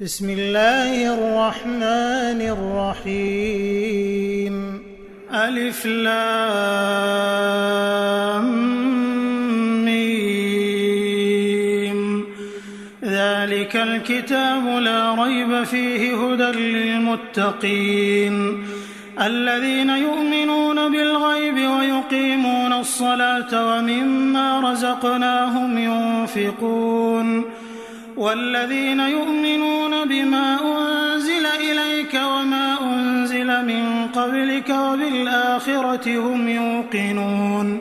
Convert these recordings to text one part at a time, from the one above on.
بسم الله الرحمن الرحيم. ألف لام ميم. ذلك الكتاب لا ريب فيه هدى للمتقين الذين يؤمنون بالغيب ويقيمون الصلاة ومما رزقناهم ينفقون والذين يؤمنون بما أنزل إليك وما أنزل من قبلك وبالآخرة هم يوقنون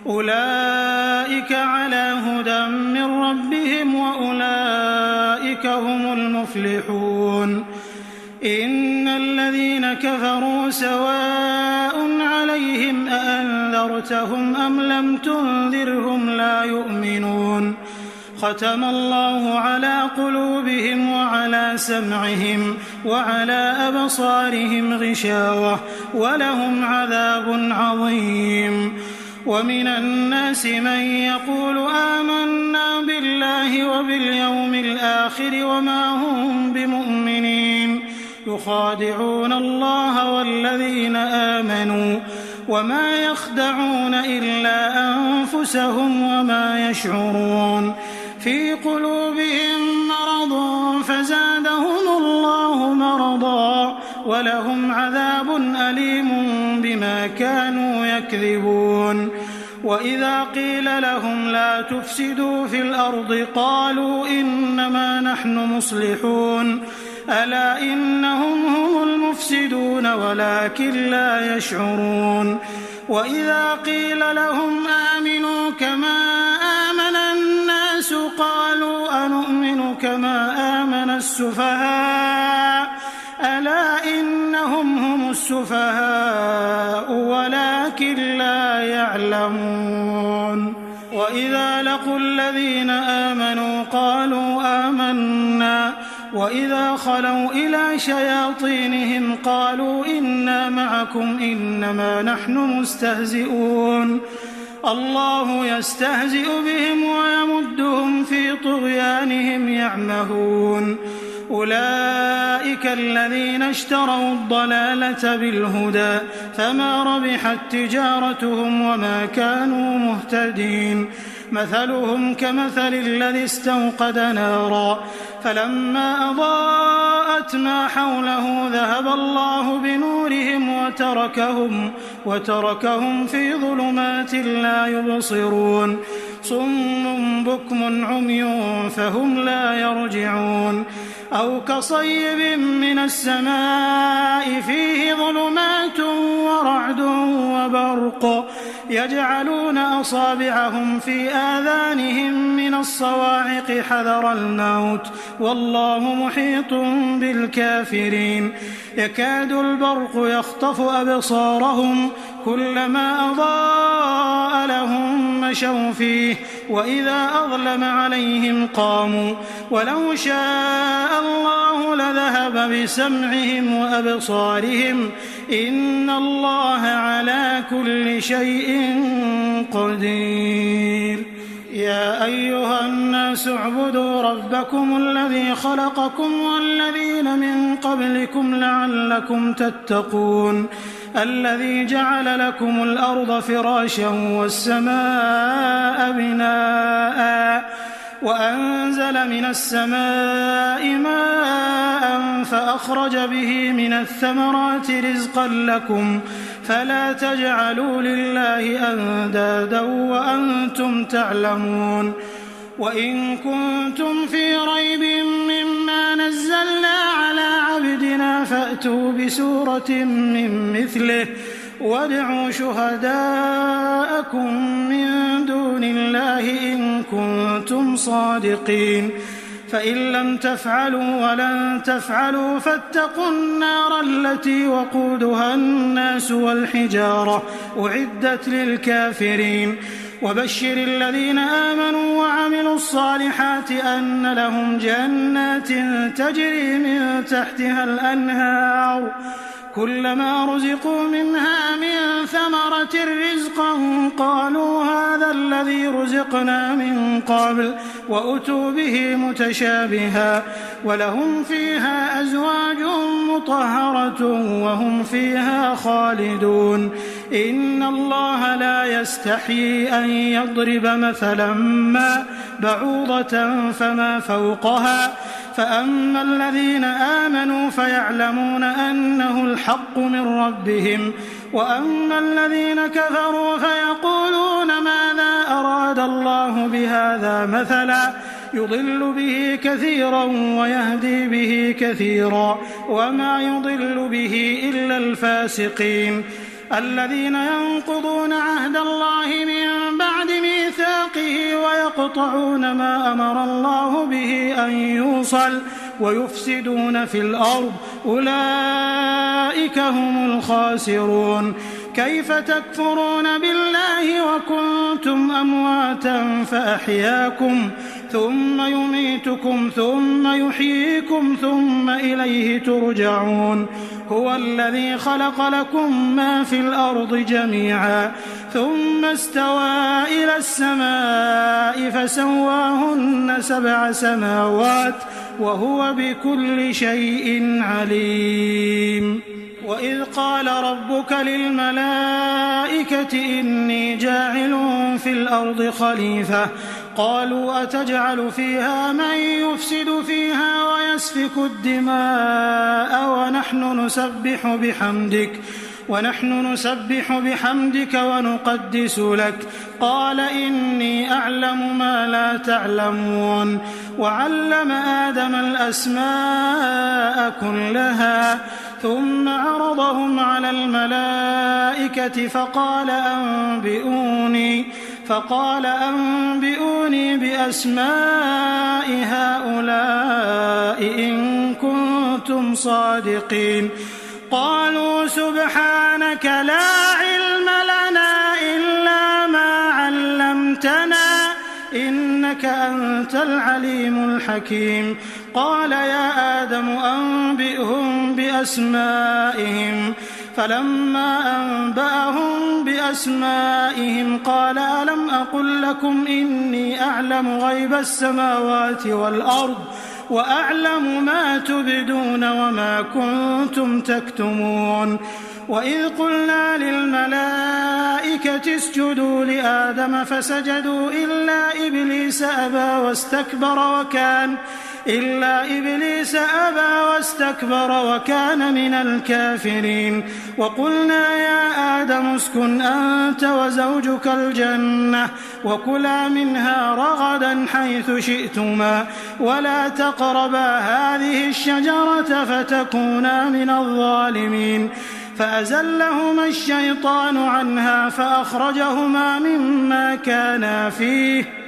أولئك على هدى من ربهم وأولئك هم المفلحون. إن الذين كفروا سواء عليهم أأنذرتهم أم لم تنذرهم لا يؤمنون. ختم الله على قلوبهم وعلى سمعهم وعلى أبصارهم غشاوة ولهم عذاب عظيم. ومن الناس من يقول آمنا بالله وباليوم الآخر وما هم بمؤمنين يخادعون الله والذين آمنوا وما يخدعون إلا أنفسهم وما يشعرون. في قلوبهم مرض فزادهم الله مرضا ولهم عذاب أليم بما كانوا يكذبون. وإذا قيل لهم لا تفسدوا في الأرض قالوا إنما نحن مصلحون ألا إنهم هم المفسدون ولكن لا يشعرون. وإذا قيل لهم آمنوا كما آمن الناس قالوا أنؤمن كما آمن السفهاء ألا إنهم هم السفهاء ولكن لا يعلمون. وإذا لقوا الذين آمنوا قالوا آمنا وإذا خلوا إلى شياطينهم قالوا إنا معكم إنما نحن مستهزئون. الله يستهزئ بهم ويمدهم في طغيانهم يعمهون. أولئك الذين اشتروا الضلالة بالهدى فما ربحت تجارتهم وما كانوا مهتدين. مثلهم كمثل الذي استوقد نارا فلما أضاءت ما حوله ذهب الله بنورهم وتركهم في ظلمات لا يبصرون. صم بكم عمي فهم لا يرجعون. أو كصيب من السماء فيه ظلمات ورعد وبرق يجعلون أصابعهم في آذانهم من الصواعق حذر الموت والله محيط بالكافرين. يكاد البرق يخطف أبصارهم كلما أضاء لهم مشوا فيه وإذا أظلم عليهم قاموا ولو شاء الله لذهب بسمعهم وأبصارهم إن الله على كل شيء قدير. يا أيها الناس اعبدوا ربكم الذي خلقكم والذين من قبلكم لعلكم تتقون الذي جعل لكم الأرض فراشا والسماء بناء وأنزل من السماء ماء فأخرج به من الثمرات رزقا لكم فلا تجعلوا لله أندادا وأنتم تعلمون. وإن كنتم في ريب مما نزلنا على عبدنا فأتوا بسورة من مثله وادعوا شهداءكم من دون الله إن كنتم صادقين. فإن لم تفعلوا ولن تفعلوا فاتقوا النار التي وقودها الناس والحجارة أعدت للكافرين. وبشر الذين آمنوا وعملوا الصالحات أن لهم جنات تجري من تحتها الأنهار كلما رزقوا منها من ثمرة رزقا قالوا هذا الذي رزقنا من قبل وأتوا به متشابها ولهم فيها أزواج مطهرة وهم فيها خالدون إن الله لا يستحيي أن يضرب مثلا ما بعوضة فما فوقها فأما الذين آمنوا فيعلمون أنه الحق من ربهم وأما الذين كفروا فيقولون ماذا أراد الله بهذا مثلا يضل به كثيرا ويهدي به كثيرا وما يضل به إلا الفاسقين الذين ينقضون عهد الله من بعد ميثاقه ويقطعون ما أمر الله به أن يوصل ويفسدون في الأرض أولئك هم الخاسرون كيف تكفرون بالله وكنتم أمواتا فأحياكم ثم يميتكم ثم يحييكم ثم إليه ترجعون هو الذي خلق لكم ما في الأرض جميعا ثم استوى إلى السماء فسواهن 7 سماوات وهو بكل شيء عليم وإذ قال ربك للملائكة إني جاعل في الأرض خليفة قالوا أتجعل فيها من يفسد فيها ويسفك الدماء ونحن نسبح بحمدك ونقدس لك قال إني أعلم ما لا تعلمون وعلم آدم الأسماء كلها ثم عرضهم على الملائكة فقال أنبئوني بأسماء هؤلاء إن كنتم صادقين قالوا سبحانك لا علم لنا إلا ما علمتنا إنك أنت العليم الحكيم قال يا آدم أنبئهم بأسمائهم فلما أنبأهم بأسمائهم قال ألم أقل لكم إني أعلم غيب السماوات والأرض وأعلم ما تبدون وما كنتم تكتمون وإذ قلنا للملائكة اسجدوا لآدم فسجدوا إلا إبليس أبى واستكبر وكان من الكافرين وقلنا يا آدم اسكن أنت وزوجك الجنة وكلا منها رغدا حيث شئتما ولا تقربا هذه الشجرة فتكونا من الظالمين فأزلهما الشيطان عنها فأخرجهما مما كانا فيه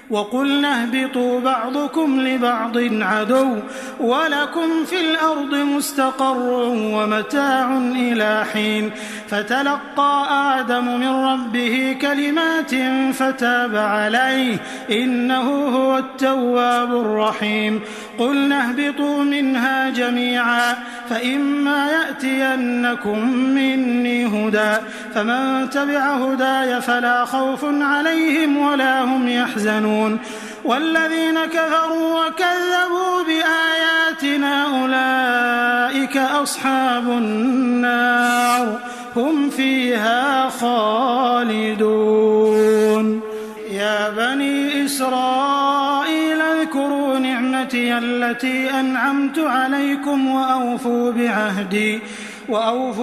وقلنا اهبطوا بعضكم لبعض عدو ولكم في الأرض مستقر ومتاع إلى حين فتلقى آدم من ربه كلمات فتاب عليه إنه هو التواب الرحيم قلنا اهبطوا منها جميعا فإما يأتينكم مني هدى فمن تبع هداي فلا خوف عليهم ولا هم يحزنون والذين كفروا وكذبوا بآياتنا أولئك أصحاب النار هم فيها خالدون يا بني إسرائيل اذكروا نعمتي التي أنعمت عليكم وأوفوا بعهدي أوف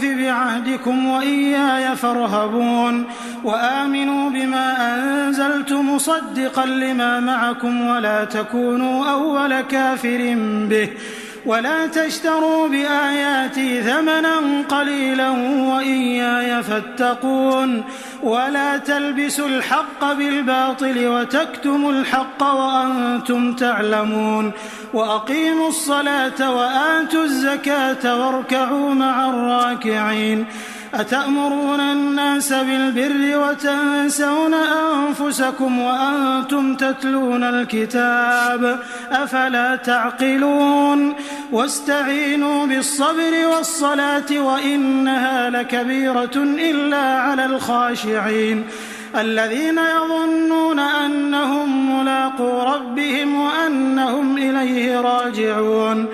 بعهدكم وإياي فارهبون وآمنوا بما أنزلت مصدقا لما معكم ولا تكونوا أول كافر به ولا تشتروا بآياتي ثمنا قليلا وإياي فاتقون ولا تلبسوا الحق بالباطل وتكتموا الحق وأنتم تعلمون وأقيموا الصلاة وآتوا الزكاة واركعوا مع الراكعين أتأمرون الناس بالبر وتنسون أنفسكم وأنتم تتلون الكتاب أفلا تعقلون واستعينوا بالصبر والصلاة وإنها لكبيرة إلا على الخاشعين الذين يظنون أنهم ملاقو ربهم وأنهم إليه راجعون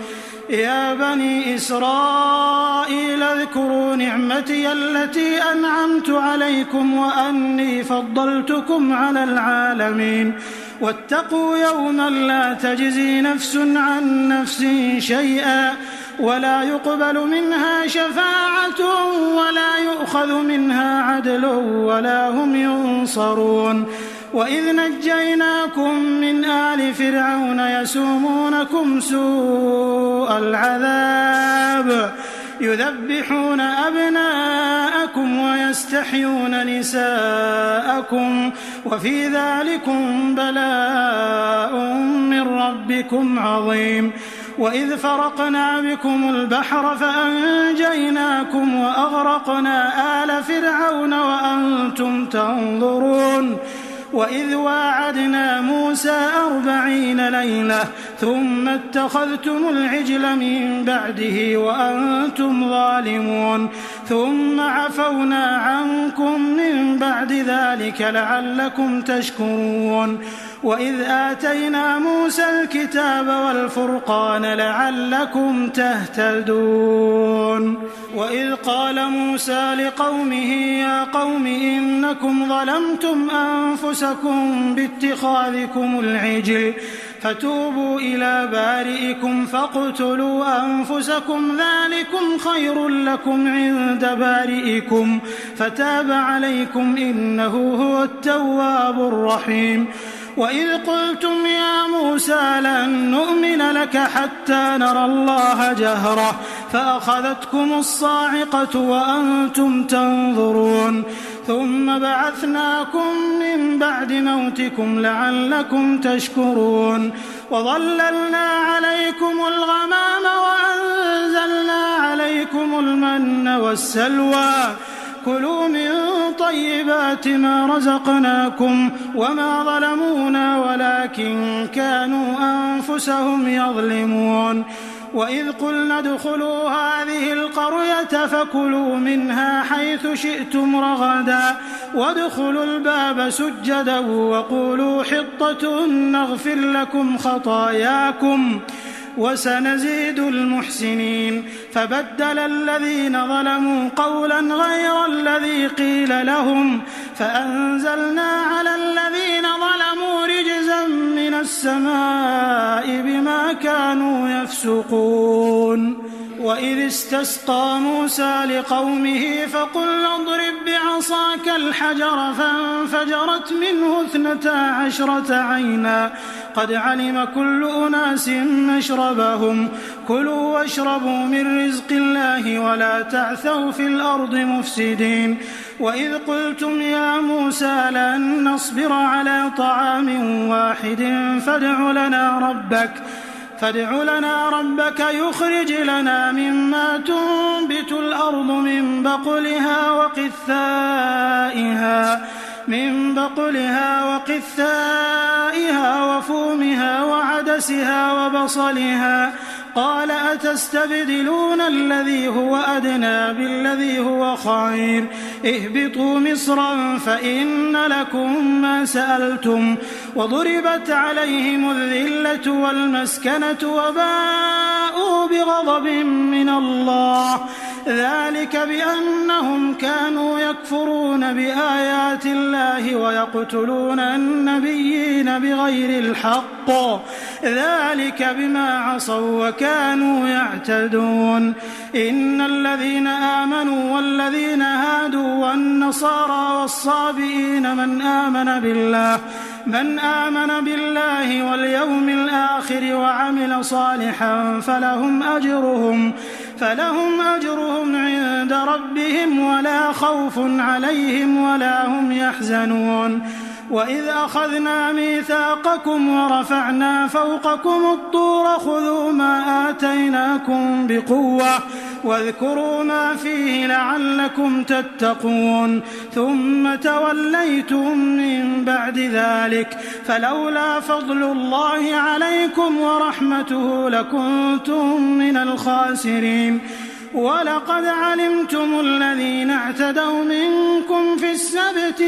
يا بني إسرائيل اذكروا نعمتي التي أنعمت عليكم وأني فضلتكم على العالمين واتقوا يوما لا تجزي نفس عن نفس شيئا ولا يقبل منها شفاعة ولا يؤخذ منها عدل ولا هم ينصرون وإذ نجيناكم من آل فرعون يسومونكم سوء العذاب يذبحون أبناءكم ويستحيون نساءكم وفي ذلكم بلاء من ربكم عظيم وإذ فرقنا بكم البحر فأنجيناكم وأغرقنا آل فرعون وأنتم تنظرون وإذ واعدنا موسى 40 ليلة ثم اتخذتم العجل من بعده وأنتم ظالمون ثم عفونا عنكم من بعد ذلك لعلكم تشكرون وإذ آتينا موسى الكتاب والفرقان لعلكم تهتدون وإذ قال موسى لقومه يا قوم إنكم ظلمتم أنفسكم باتخاذكم العجل فتوبوا إلى بارئكم فاقتلوا أنفسكم ذلكم خير لكم عند بارئكم فتاب عليكم إنه هو التواب الرحيم وإذ قلتم يا موسى لن نؤمن لك حتى نرى الله جهرة فأخذتكم الصاعقة وأنتم تنظرون ثم بعثناكم من بعد موتكم لعلكم تشكرون وظللنا عليكم الغمام وأنزلنا عليكم المن والسلوى كلوا من طيبات ما رزقناكم وما ظلمونا ولكن كانوا أنفسهم يظلمون وإذ قلنا ادخلوا هذه القرية فكلوا منها حيث شئتم رغدا وادخلوا الباب سجدا وقولوا حطة نغفر لكم خطاياكم وسنزيد المحسنين فبدل الذين ظلموا قولا غير الذي قيل لهم فأنزلنا على الذين ظلموا رجزا من السماء بما كانوا يفسقون وإذ استسقى موسى لقومه فقل اضرب بعصاك الحجر فانفجرت منه 12 عينا قد علم كل أناس مشربهم كلوا واشربوا من رزق الله ولا تعثوا في الأرض مفسدين وإذ قلتم يا موسى لن نصبر على طعام واحد فادع لنا ربك يخرج لنا مما تنبت الأرض من بقلها وقثائها وفومها وعدسها وبصلها قال أتستبدلون الذي هو أدنى بالذي هو خير اهبطوا مصرا فإن لكم ما سألتم وضربت عليهم الذلة والمسكنة وباءوا بغضب من الله ذلك بأنهم كانوا يكفرون بآيات الله ويقتلون النبيين بغير الحق ذلك بما عصوا وكانوا يعتدون إن الذين آمنوا والذين هادوا والنصارى والصابئين من آمن بالله واليوم الآخر وعمل صالحا فلهم أجرهم عند ربهم ولا خوف عليهم ولا هم يحزنون وإذ أخذنا ميثاقكم ورفعنا فوقكم الطور خذوا ما آتيناكم بقوة واذكروا ما فيه لعلكم تتقون ثم توليتم من بعد ذلك فلولا فضل الله عليكم ورحمته لكنتم من الخاسرين ولقد علمتم الذين اعتدوا منكم في السبت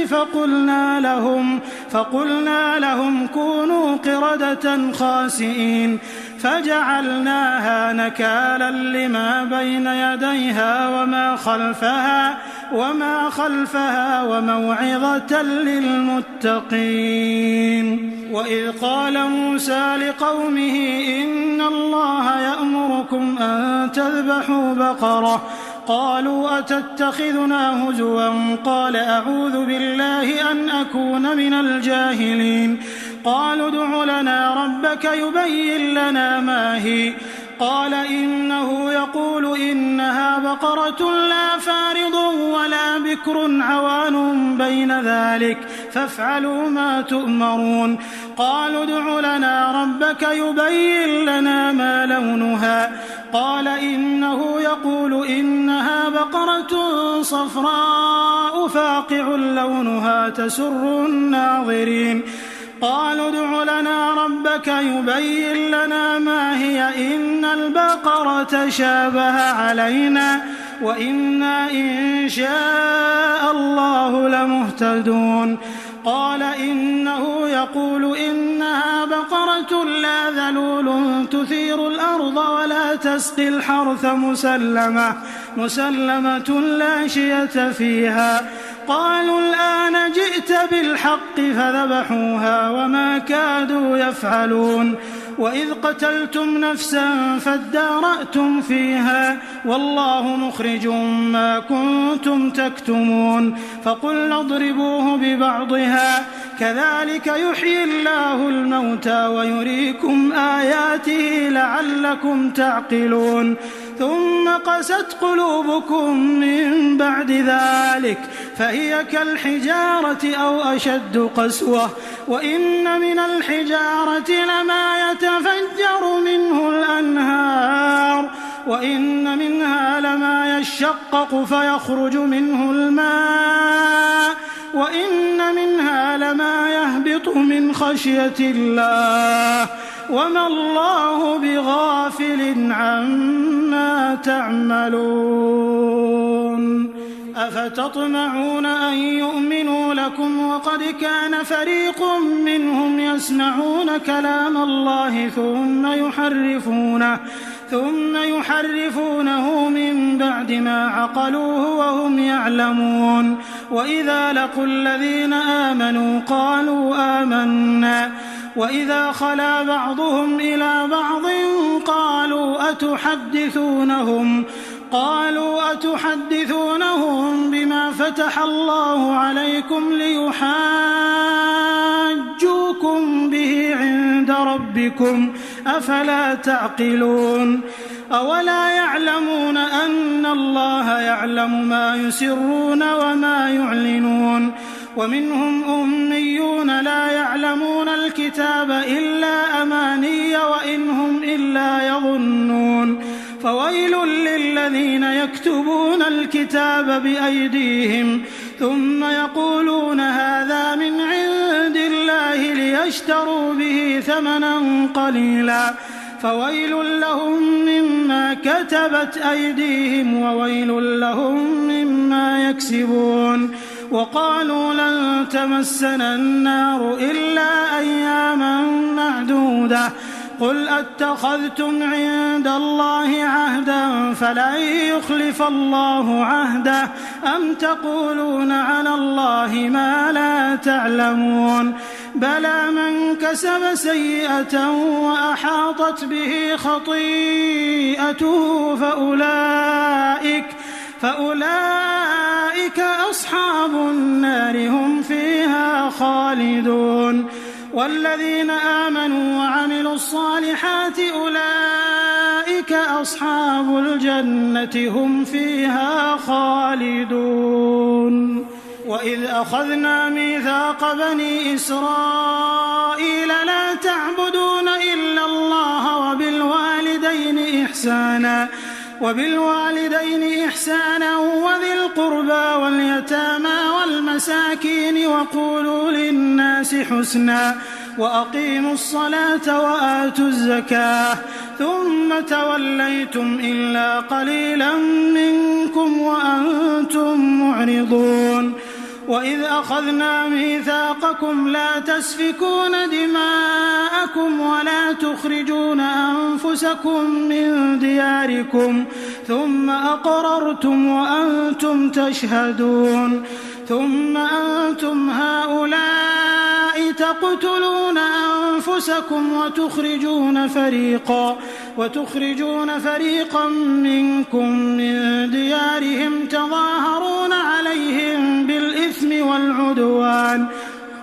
فقلنا لهم كونوا قردة خاسئين فجعلناها نكالا لما بين يديها وما خلفها وموعظة للمتقين. وإذ قال موسى لقومه إن الله يأمركم أن تذبحوا بقرة قالوا أتتخذنا هزوا قال أعوذ بالله أن أكون من الجاهلين قالوا ادع لنا ربك يبين لنا ما هي قال إنه يقول إنها بقرة لا فارض ولا بكر عوان بين ذلك فافعلوا ما تؤمرون قالوا ادع لنا ربك يبين لنا ما لونها قال إنه يقول إنها بقرة صفراء فاقع لونها تسر الناظرين قالوا ادع لنا ربك يبين لنا ما هي إن البقرة شابه علينا وإنا إن شاء الله لمهتدون قال إنه يقول إنها بقرة لا ذلول تثير الأرض ولا تسقي الحرث مسلمة لا شية فيها قالوا الآن جئت بالحق فذبحوها وما كادوا يفعلون وإذ قتلتم نفسا فادارأتم فيها والله مخرج ما كنتم تكتمون فقلنا اضربوه ببعضها كذلك يحيي الله الموتى ويريكم آياته لعلكم تعقلون ثم قست قلوبكم من بعد ذلك فهي كالحجارة أو أشد قسوة وإن من الحجارة لما يتفجر منه الأنهار وإن منها لما يشقق فيخرج منه الماء وإن منها لما يهبط من خشية الله وما الله بغافل عما تعملون أفتطمعون أن يؤمنوا لكم وقد كان فريق منهم يسمعون كلام الله ثم يحرفونه من بعد ما عقلوه وهم يعلمون وإذا لقوا الذين آمنوا قالوا آمنا وإذا خلا بعضهم إلى بعض قالوا أتحدثونهم بما فتح الله عليكم ليحاجوكم به عند ربكم أفلا تعقلون أولا يعلمون أن الله يعلم ما يسرون وما يعلنون ومنهم أميون لا يعلمون الكتاب إلا أماني وإن هم إلا يظنون فويل للذين يكتبون الكتاب بأيديهم ثم يقولون هذا من عند الله ليشتروا به ثمنا قليلا فويل لهم مما كتبت أيديهم وويل لهم مما يكسبون وقالوا لن تمسنا النار إلا أياما معدودة قل أتخذتم عند الله عهدا فلن يخلف الله عهده أم تقولون على الله ما لا تعلمون بلى من كسب سيئة وأحاطت به خطيئته فأولئك أصحاب النار هم فيها خالدون والذين آمنوا وعملوا الصالحات أولئك أصحاب الجنة هم فيها خالدون وإذ أخذنا ميثاق بني إسرائيل لا تعبدون إلا الله وبالوالدين إحسانا وذي القربى واليتامى والمساكين وقولوا للناس حسنا وأقيموا الصلاة وآتوا الزكاة ثم توليتم إلا قليلا منكم وأنتم معرضون. وإذ أخذنا ميثاقكم لا تسفكون دماءكم ولا تخرجون أنفسكم من دياركم ثم أقررتم وأنتم تشهدون ثم أنتم هؤلاء تقتلون أنفسكم وتخرجون فريقا منكم من ديارهم تظاهرون عليهم بالإثم والعدوان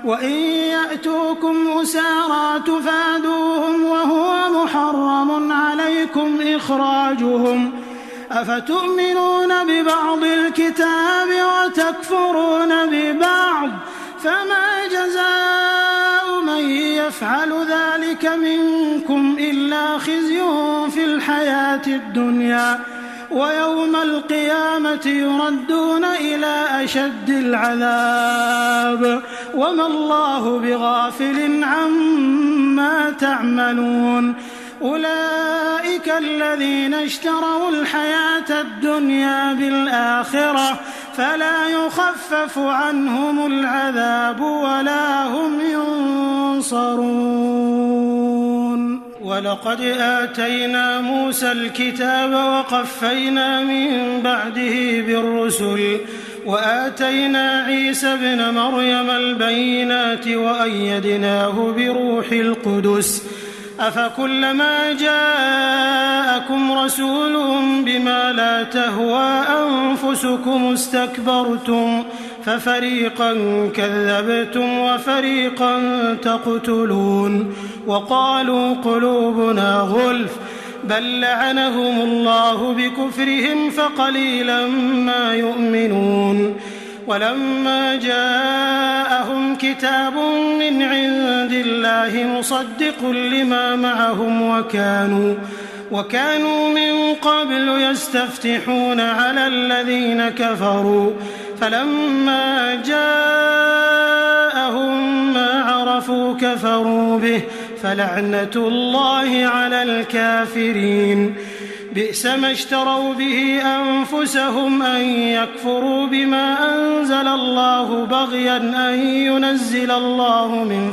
وإن يأتوكم أسارى تفادوهم وهو محرم عليكم إخراجهم أفتؤمنون ببعض الكتاب وتكفرون ببعض فما جزاء من يفعل ذلك منكم إلا خزي في الحياة الدنيا ويوم القيامة يردون إلى أشد العذاب وما الله بغافل عما تعملون. أولئك الذين اشتروا الحياة الدنيا بالآخرة فلا يخفف عنهم العذاب ولا هم ينصرون. ولقد آتينا موسى الكتاب وقفينا من بعده بالرسل وآتينا عيسى ابن مريم البينات وأيدناه بروح القدس أفكلما جاءكم رسول بما لا تهوى أنفسكم استكبرتم ففريقا كذبتم وفريقا تقتلون وقالوا قلوبنا غلف بل لعنهم الله بكفرهم فقليلا ما يؤمنون. ولما جاءهم كتاب من عند الله مصدق لما معهم وكانوا من قبل يستفتحون على الذين كفروا فلما جاءهم ما عرفوا كفروا به فلعنة الله على الكافرين. بئس ما اشتروا به أنفسهم أن يكفروا بما أنزل الله بغيا أن ينزل الله من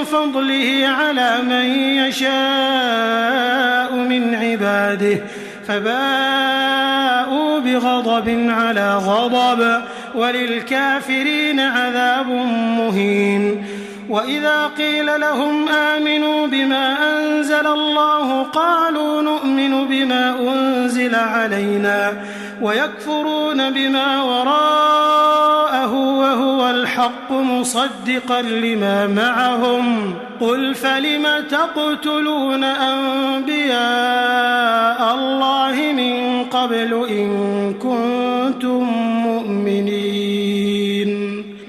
فضله على من يشاء من عباده فباءوا بغضب على غضب وللكافرين عذاب مهين. وإذا قيل لهم آمنوا بما أنزل الله قالوا نؤمن بما أنزل علينا ويكفرون بما وراءه وهو الحق مصدقا لما معهم قل فلم تقتلون أنبياء الله من قبل إن كنتم مؤمنين.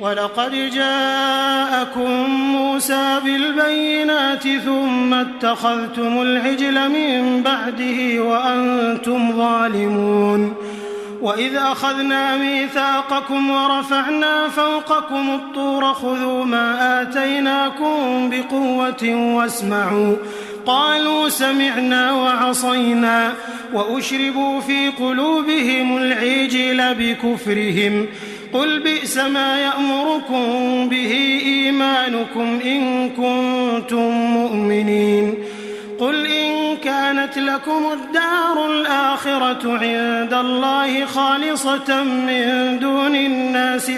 ولقد جاءكم موسى بالبينات ثم اتخذتم العجل من بعده وأنتم ظالمون. وإذ أخذنا ميثاقكم ورفعنا فوقكم الطور خذوا ما آتيناكم بقوة واسمعوا قالوا سمعنا وعصينا وأشربوا في قلوبهم العجل بكفرهم قل بئس ما يأمركم به إيمانكم إن كنتم مؤمنين. قل إن كانت لكم الدار الآخرة عند الله خالصة من دون الناس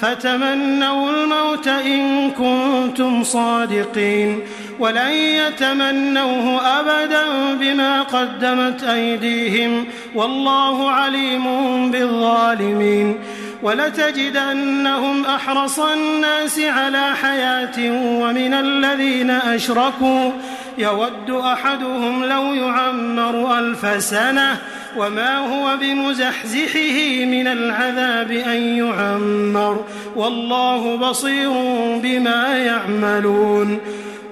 فتمنوا الموت إن كنتم صادقين ولن يتمنوه أبدا بما قدمت أيديهم والله عليم بالظالمين. ولتجدنهم أحرص الناس على حياة ومن الذين أشركوا يود أحدهم لو يعمر 1000 سنة وما هو بمزحزحه من العذاب أن يعمر والله بصير بما يعملون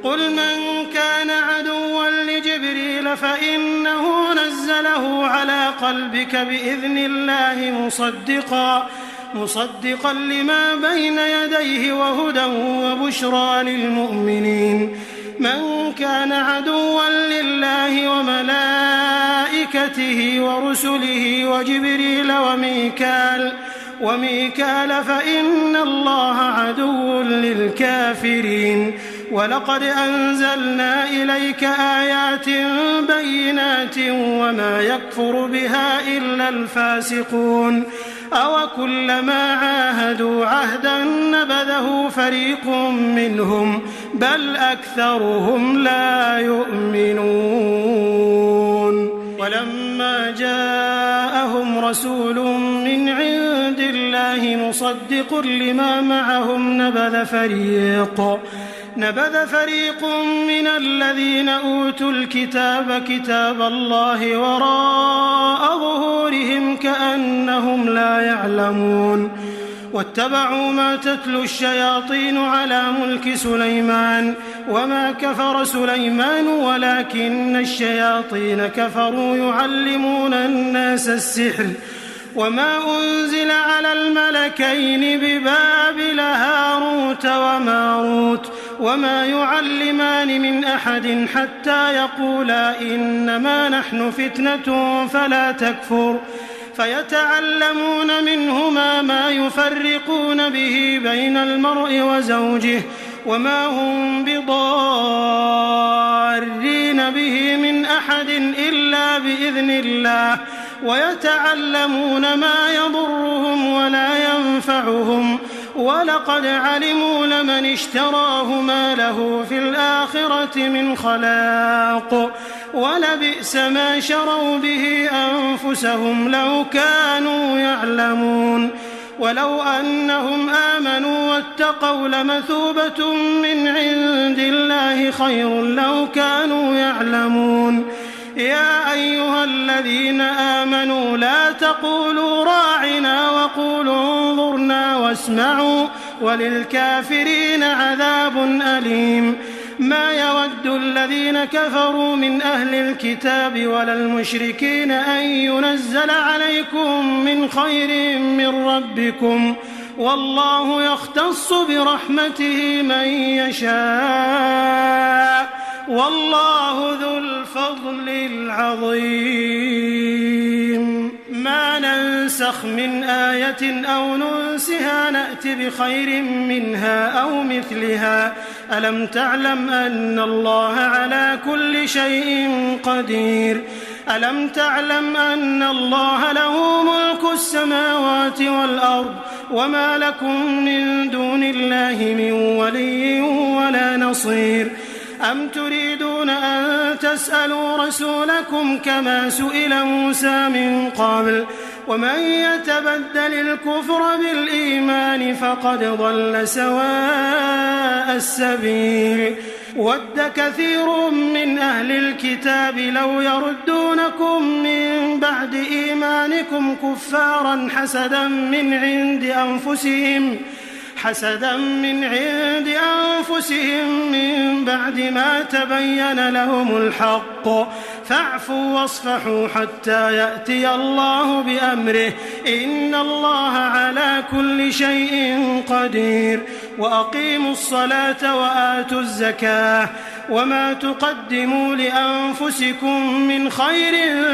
قل من كان عدوا لجبريل فإنه نزله على قلبك بإذن الله مصدقا لما بين يديه وهدى وبشرى للمؤمنين من كان عدوا لله وملائكته ورسله وجبريل وميكال فإن الله عدو للكافرين ولقد أنزلنا إليك آيات بينات وما يكفر بها إلا الفاسقون أوكلما عاهدوا عهدا نبذه فريق منهم بل أكثرهم لا يؤمنون ولما جاءهم رسول من عند الله مصدق لما معهم نبذ فريق من الذين أوتوا الكتاب كتاب الله وراء ظهورهم كأنهم لا يعلمون واتبعوا ما تتلو الشياطين على ملك سليمان وما كفر سليمان ولكن الشياطين كفروا يعلمون الناس السحر وما أنزل على الملكين ببابل هاروت وماروت وما يعلمان من أحد حتى يقولا إنما نحن فتنة فلا تكفر فيتعلمون منهما ما يفرقون به بين المرء وزوجه وما هم بضارين به من أحد إلا بإذن الله ويتعلمون ما يضرهم ولا ينفعهم ولقد علموا لمن اشتراه ما له في الآخرة من خلاق ولبئس ما شروا به أنفسهم لو كانوا يعلمون ولو أنهم آمنوا واتقوا لمثوبة من عند الله خير لو كانوا يعلمون يا أيها الذين آمنوا لا تقولوا راعنا وقولوا انظرنا واسمعوا وللكافرين عذاب أليم ما يود الذين كفروا من أهل الكتاب ولا المشركين أن ينزل عليكم من خير من ربكم والله يختص برحمته من يشاء والله ذو الفضل العظيم ما ننسخ من آية أو ننسها نأت بخير منها أو مثلها ألم تعلم أن الله على كل شيء قدير ألم تعلم أن الله له ملك السماوات والأرض وما لكم من دون الله من ولي ولا نصير أم تريدون أن تسألوا رسولكم كما سئل موسى من قبل ومن يتبدل الكفر بالإيمان فقد ضل سواء السبيل ود كثير من أهل الكتاب لو يردونكم من بعد إيمانكم كفارا حسدا من عند أنفسهم من بعد ما تبين لهم الحق فاعفوا واصفحوا حتى يأتي الله بأمره إن الله على كل شيء قدير وأقيموا الصلاة وآتوا الزكاة وما تقدموا لأنفسكم من خير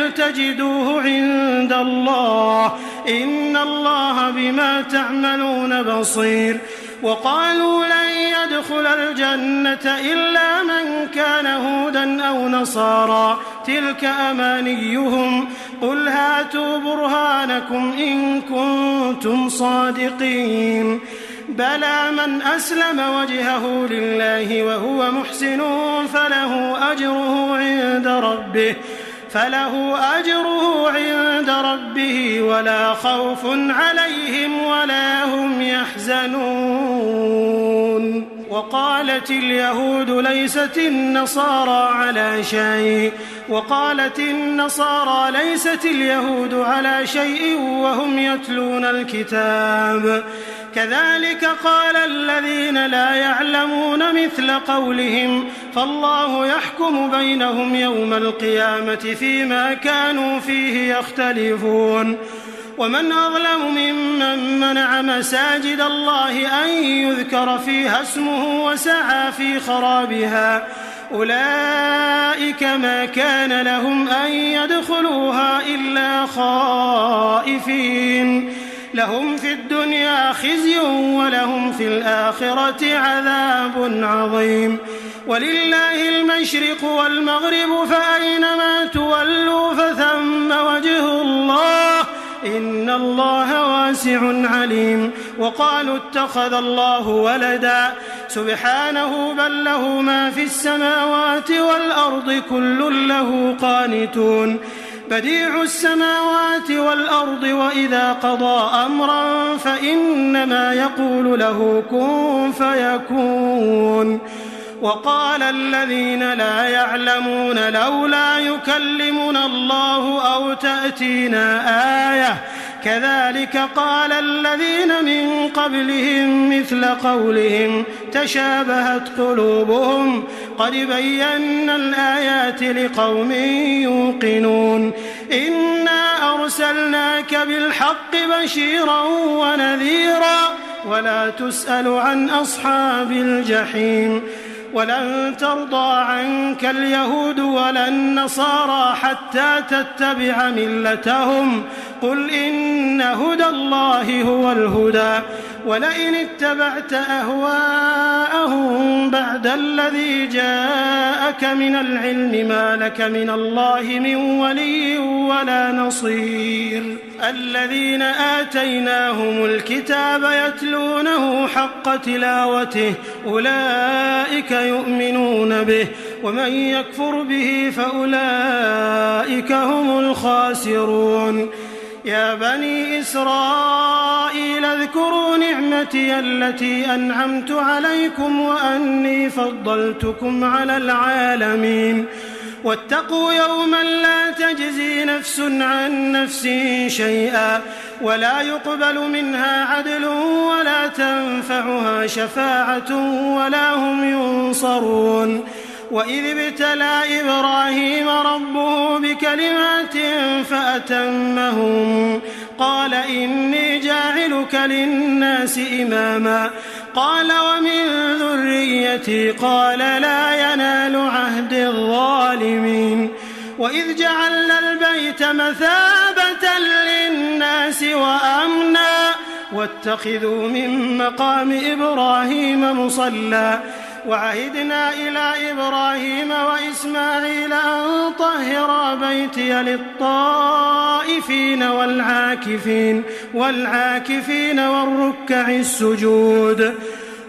تجدوه عند الله إن الله بما تعملون بصير وقالوا لن يدخل الجنة إلا من كان هودا أو نصارى تلك أمانيهم قل هاتوا برهانكم إن كنتم صادقين بلى من أسلم وجهه لله وهو محسن فله أجره عند ربه ولا خوف عليهم ولا هم يحزنون وقالت اليهود ليست النصارى ليست اليهود على شيء وهم يتلون الكتاب كذلك قال الذين لا يعلمون مثل قولهم فالله يحكم بينهم يوم القيامة فيما كانوا فيه يختلفون ومن أظلم ممن منع مساجد الله أن يذكر فيها اسمه وسعى في خرابها أولئك ما كان لهم أن يدخلوها إلا خائفين لهم في الدنيا خزي ولهم في الآخرة عذاب عظيم ولله المشرق والمغرب فأينما تولوا فثم وجه الله إن الله واسع عليم وقالوا اتخذ الله ولدا سبحانه بل له ما في السماوات والأرض كل له قانتون بديع السماوات والأرض وإذا قضى أمرا فإنما يقول له كن فيكون وقال الذين لا يعلمون لولا يكلمنا الله أو تأتينا آية كذلك قال الذين من قبلهم مثل قولهم تشابهت قلوبهم قد بينا الآيات لقوم يوقنون إنا أرسلناك بالحق بشيرا ونذيرا ولا تسأل عن أصحاب الجحيم ولن ترضى عنك اليهود ولا النصارى حتى تتبع ملتهم قل إن هدى الله هو الهدى ولئن اتبعت أهواءهم بعد الذي جاءك من العلم ما لك من الله من ولي ولا نصير الذين آتيناهم الكتاب يتلونه حق تلاوته أولئك يؤمنون به ومن يكفر به فأولئك هم الخاسرون يا بني إسرائيل اذكروا نعمتي التي أنعمت عليكم وأني فضلتكم على العالمين واتقوا يوما لا تجزي نفس عن نفس شيئا ولا يقبل منها عدل ولا تنفعها شفاعة ولا هم ينصرون وإذ ابتلى إبراهيم ربه بكلمات فأتمهم قال إني جاعلك للناس إماما قال ومن ذريتي قال لا ينال عهد الظالمين وإذ جعلنا البيت مثابة للناس وأمنا واتخذوا من مقام إبراهيم مصلى وعهدنا إلى إبراهيم وإسماعيل أن طهرا بيتي للطائفين والعاكفين والركع السجود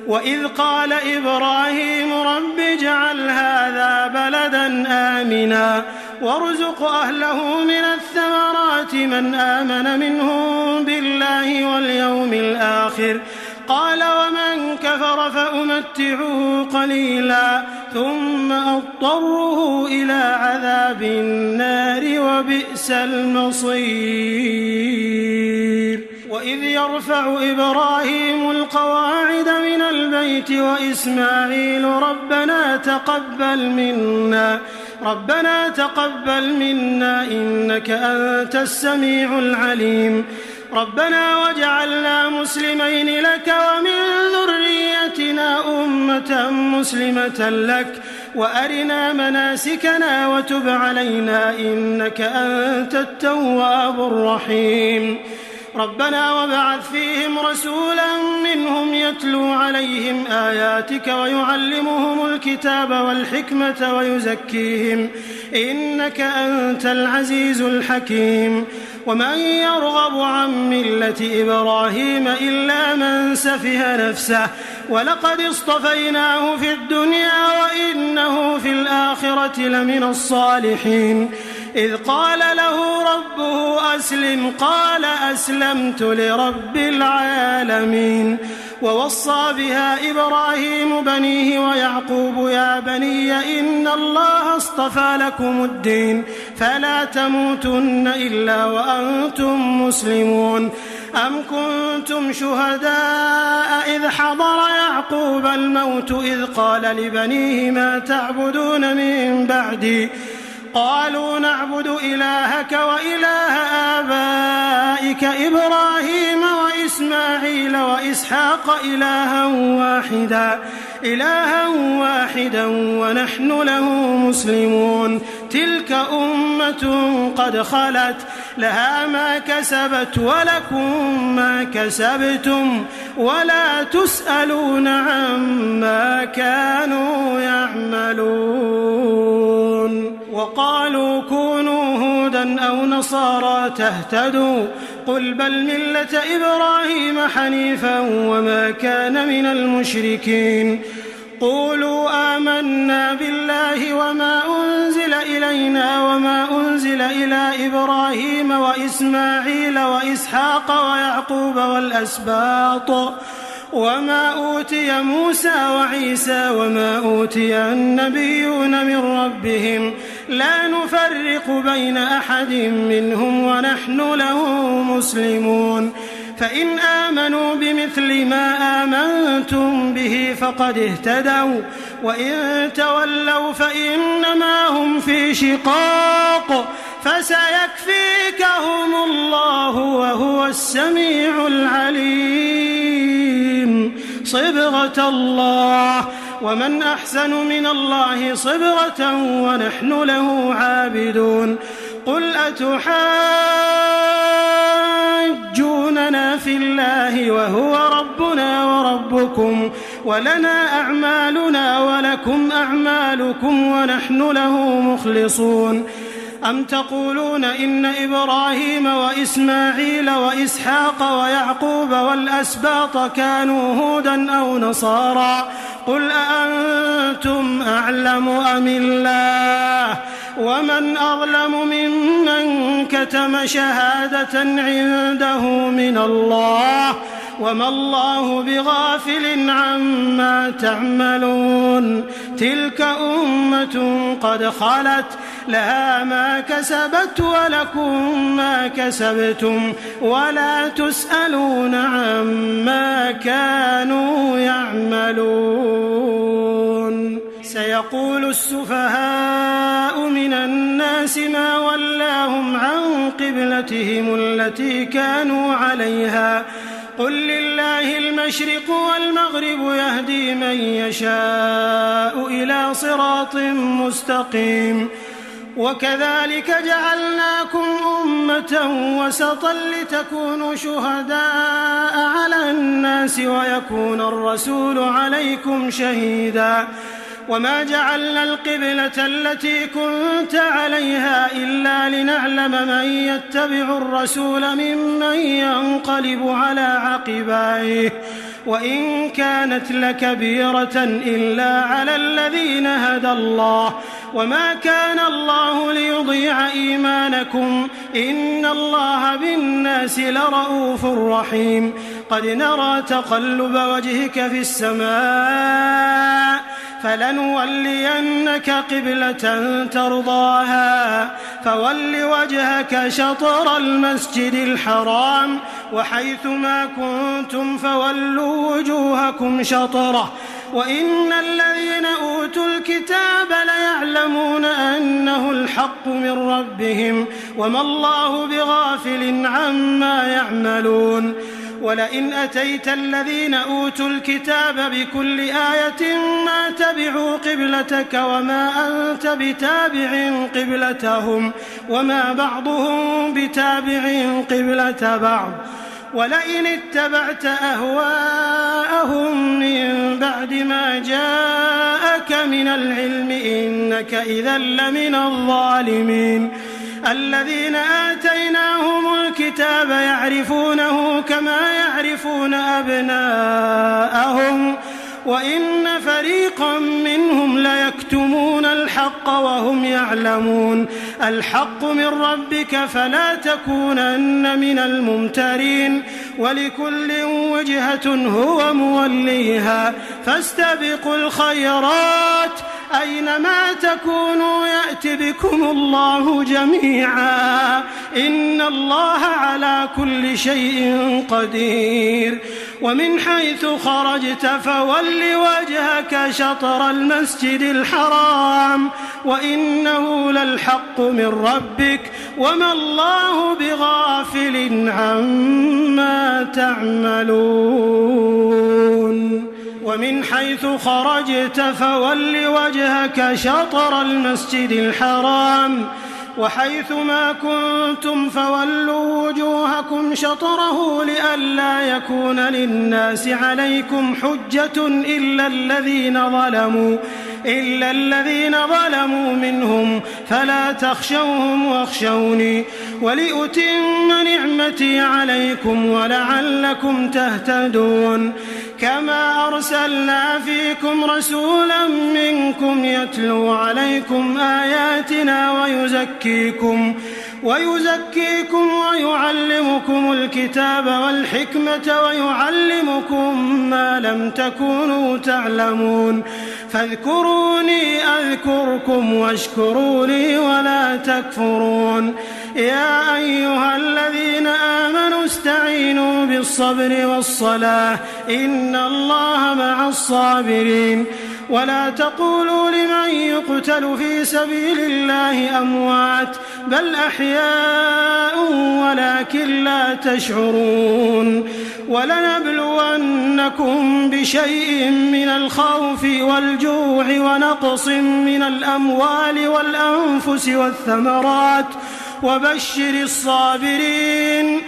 وإذ قال إبراهيم رب اجعل هذا بلدا آمنا وارزق أهله من الثمرات من آمن منهم بالله واليوم الآخر قال ومن كفر فأمتعه قليلا ثم أضطره إلى عذاب النار وبئس المصير وإذ يرفع إبراهيم القواعد من البيت وإسماعيل ربنا تقبل منا إنك أنت السميع العليم ربنا واجعلنا مسلمين لك ومن ذريتنا أمة مسلمة لك وأرنا مناسكنا وتب علينا إنك أنت التواب الرحيم ربنا وابعث فيهم رسولا منهم يتلو عليهم آياتك ويعلمهم الكتاب والحكمة ويزكيهم إنك أنت العزيز الحكيم ومن يرغب عن ملة إبراهيم إلا من سفه نفسه ولقد اصطفيناه في الدنيا وإنه في الآخرة لمن الصالحين إذ قال له ربه أسلم قال أسلمت لرب العالمين. ووصى بها إبراهيم بنيه ويعقوب يا بني إن الله اصطفى لكم الدين فلا تموتن إلا وأنتم مسلمون. أم كنتم شهداء إذ حضر يعقوب الموت إذ قال لبنيه ما تعبدون من بعدي قالوا نعبد إلهك وإله آبائك إبراهيم وإسماعيل وإسحاق إلها واحدا ونحن له مسلمون. تلك أمة قد خلت لها ما كسبت ولكم ما كسبتم ولا تسألون عما كانوا يعملون. وقالوا كونوا هودا أو نصارى تهتدوا قل بل ملة إبراهيم حنيفا وما كان من المشركين. قولوا آمنا بالله وما أنزل إلينا وما أنزل إلى إبراهيم وإسماعيل وإسحاق ويعقوب والأسباط وما أوتي موسى وعيسى وما أوتي النبيون من ربهم لا نفرق بين أحد منهم ونحن له مسلمون. فإن آمنوا بمثل ما آمنتم به فقد اهتدوا وإن تولوا فإنما هم في شقاق فسيكفيكهم الله وهو السميع العليم. صبغة الله ومن أحسن من الله صبغة ونحن له عابدون. قل أتحاجوننا في الله وهو ربنا وربكم ولنا أعمالنا ولكم أعمالكم ونحن له مخلصون. أم تقولون إن إبراهيم وإسماعيل وإسحاق ويعقوب والأسباط كانوا هودا أو نصارى قل أأنتم أعلم أم الله ومن أظلم ممن كتم شهادة عنده من الله وما الله بغافل عما تعملون. تلك أمة قد خلت لها ما كسبت ولكم ما كسبتم ولا تسألون عما كانوا يعملون. سيقول السفهاء من الناس ما ولاهم عن قبلتهم التي كانوا عليها قل لله المشرق والمغرب يهدي من يشاء إلى صراط مستقيم. وكذلك جعلناكم أمة وسطا لتكونوا شهداء على الناس ويكون الرسول عليكم شهيدا. وما جعلنا القبلة التي كنت عليها إلا لنعلم من يتبع الرسول ممن ينقلب على عقبيه وإن كانت لكبيرة إلا على الذين هدى الله وما كان الله ليضيع إيمانكم إن الله بالناس لرؤوف رحيم. قد نرى تقلب وجهك في السماء فلنولينك قبلة ترضاها فول وجهك شطر المسجد الحرام وحيث ما كنتم فولوا وجوهكم شطره وإن الذين أوتوا الكتاب ليعلمون أنه الحق من ربهم وما الله بغافل عما يعملون. ولئن أتيت الذين أوتوا الكتاب بكل آية ما تبعوا قبلتك وما أنت بتابع قبلتهم وما بعضهم بتابع قبلة بعض ولئن اتبعت أهواءهم من بعد ما جاءك من العلم إنك إذا لمن الظالمين. الذين آتيناهم الكتاب يعرفونه كما يعرفون أبناءهم وإن فريقا منهم إنهم ليكتمون الحق وهم يعلمون الحق من ربك فلا تكونن من الممترين ولكل وجهة هو موليها فاستبقوا الخيرات أينما تكونوا يأت بكم الله جميعا إن الله على كل شيء قدير ومن حيث خرجت فول وجهك شطر المسجد الحرام وإنه للحق من ربك وما الله بغافل عما تعملون ومن حيث خرجت فول وجهك شطر المسجد الحرام وحيث ما كنتم فولوا وجوهكم شطره لئلا يكون للناس عليكم حجة إلا الذين ظلموا منهم فلا تخشوهم واخشوني ولأتم نعمتي عليكم ولعلكم تهتدون كما أرسلنا فيكم رسولا منكم يتلو عليكم آياتنا ويزكيكم ويعلمكم الكتاب والحكمة ويعلمكم ما لم تكونوا تعلمون فاذكروني أذكركم واشكروا لي ولا تكفرون يا أيها الذين آمنوا استعينوا بالصبر والصلاة إن الله مع الصابرين ولا تقولوا لمن يقتل في سبيل الله أموات بل أحياء ولكن لا تشعرون ولنبلونكم بشيء من الخوف والجوع ونقص من الأموال والأنفس والثمرات وبشر الصابرين